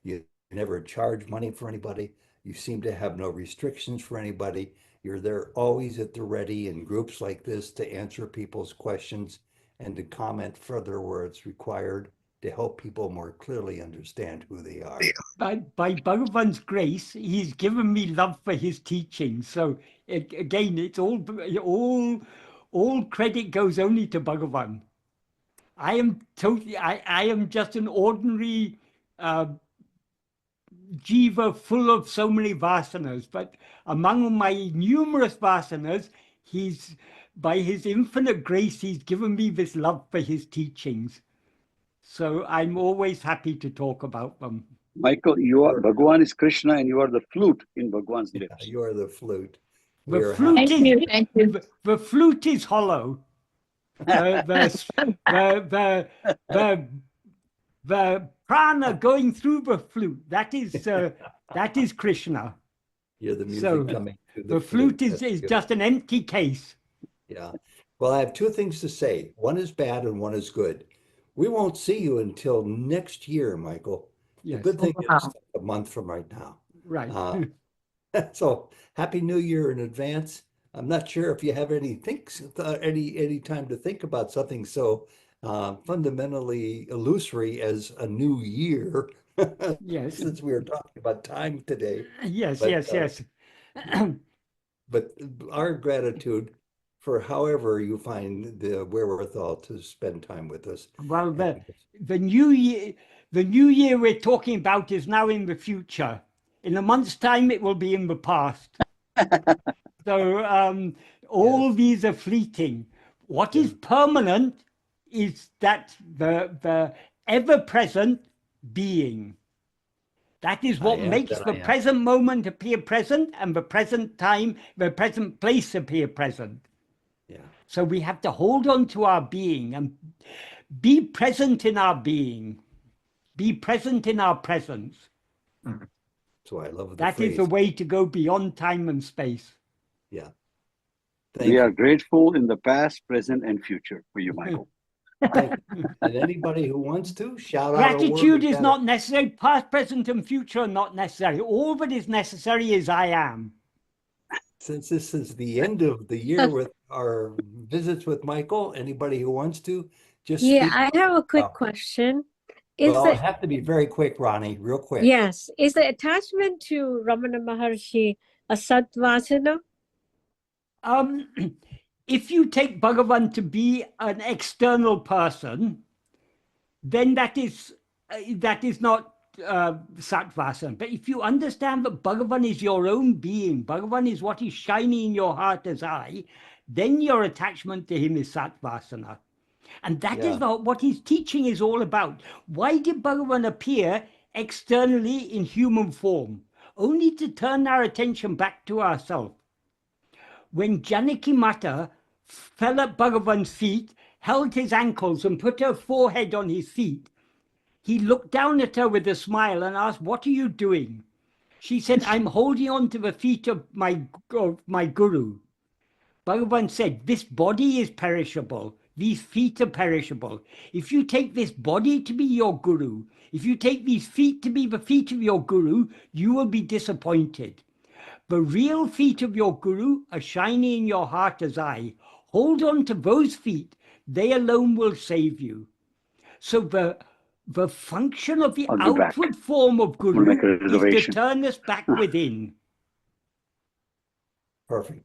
You never charge money for anybody. You seem to have no restrictions for anybody. You're there always at the ready in groups like this to answer people's questions and to comment further where it's required to help people more clearly understand who they are. By Bhagavan's grace, he's given me love for his teachings. So again, it's all credit goes only to Bhagavan. I am totally, I am just an ordinary jiva full of so many vasanas, but among my numerous vasanas, by his infinite grace, he's given me this love for his teachings. So I'm always happy to talk about them. Michael, Bhagavan is Krishna and you are the flute in Bhagavan's lips. Yeah, you are the flute. The flute Thank you. the flute is hollow. The prana going through the flute, that is Krishna. You're the music So coming through the flute is That's good. just an empty case. Yeah. Well, I have two things to say. One is bad and one is good. We won't see you until next year, Michael. Yes. The good thing is a month from right now. Right. So happy New Year in advance. I'm not sure if you have any time to think about something so fundamentally illusory as a new year. Yes. Since we were talking about time today. Yes, But, yes. But our gratitude for however you find the wherewithal to spend time with us. Well, the new year we're talking about is now in the future. In a month's time, it will be in the past. So all these are fleeting. What is permanent is that the ever-present being. That is what makes the present moment appear present and the present time, the present place appear present. Yeah. So we have to hold on to our being and be present in our being. Be present in our presence. So I love the That phrase. is the way to go beyond time and space. Yeah. We are grateful in the past, present, and future for you, Michael. Thank you. And anybody who wants to shout out a word Gratitude of is not necessary. Past, present, and future are not necessary. All that is necessary is I am. Since this is the end of the year with our visits with Michael, anybody who wants to just Yeah, speak. I have a quick question. Well, it have to be very quick, Ronnie, real quick. Yes. Is the attachment to Ramana Maharshi a Satvasana? If you take Bhagavan to be an external person, then that is not Sattvasana. But if you understand that Bhagavan is your own being, Bhagavan is what is shining in your heart as I, then your attachment to him is Sattvasana. And that is what his teaching is all about. Why did Bhagavan appear externally in human form? Only to turn our attention back to ourselves. When Janaki Mata fell at Bhagavan's feet, held his ankles and put her forehead on his feet, he looked down at her with a smile and asked, "What are you doing?" She said, "I'm holding on to the feet of my guru." Bhagavan said, "This body is perishable. These feet are perishable. If you take this body to be your guru, if you take these feet to be the feet of your guru, you will be disappointed. The real feet of your guru are shining in your heart as I. Hold on to those feet. They alone will save you." So the function of the outward form of guru is to turn us back within. Perfect.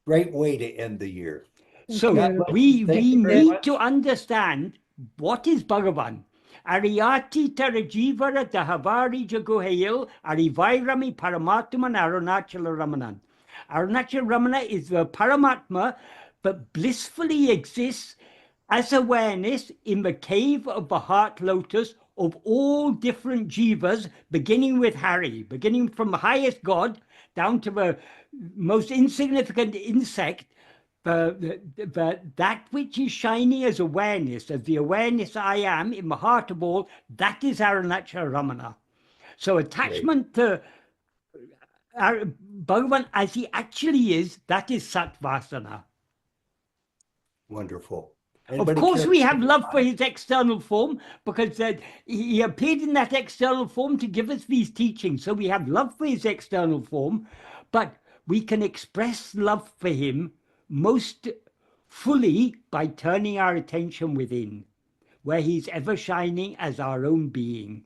Great way to end the year. So we need to understand what is Bhagavan. Ariyati tarajivara dahavari jaguhail arivairami paramatman arunachala ramanan. Arunachala Ramana is the Paramatma, but blissfully exists as awareness in the cave of the heart lotus of all different jivas, beginning with Hari, beginning from the highest God down to the most insignificant insect, that which is shining as awareness, as the awareness I am in the heart of all, that is Arunacha Ramana. So attachment to Bhagavan as he actually is, that is Satvasana. Wonderful. Of Anybody course, care we to have say love why? for his external form because he appeared in that external form to give us these teachings. So we have love for his external form, but we can express love for him most fully by turning our attention within, where he's ever shining as our own being.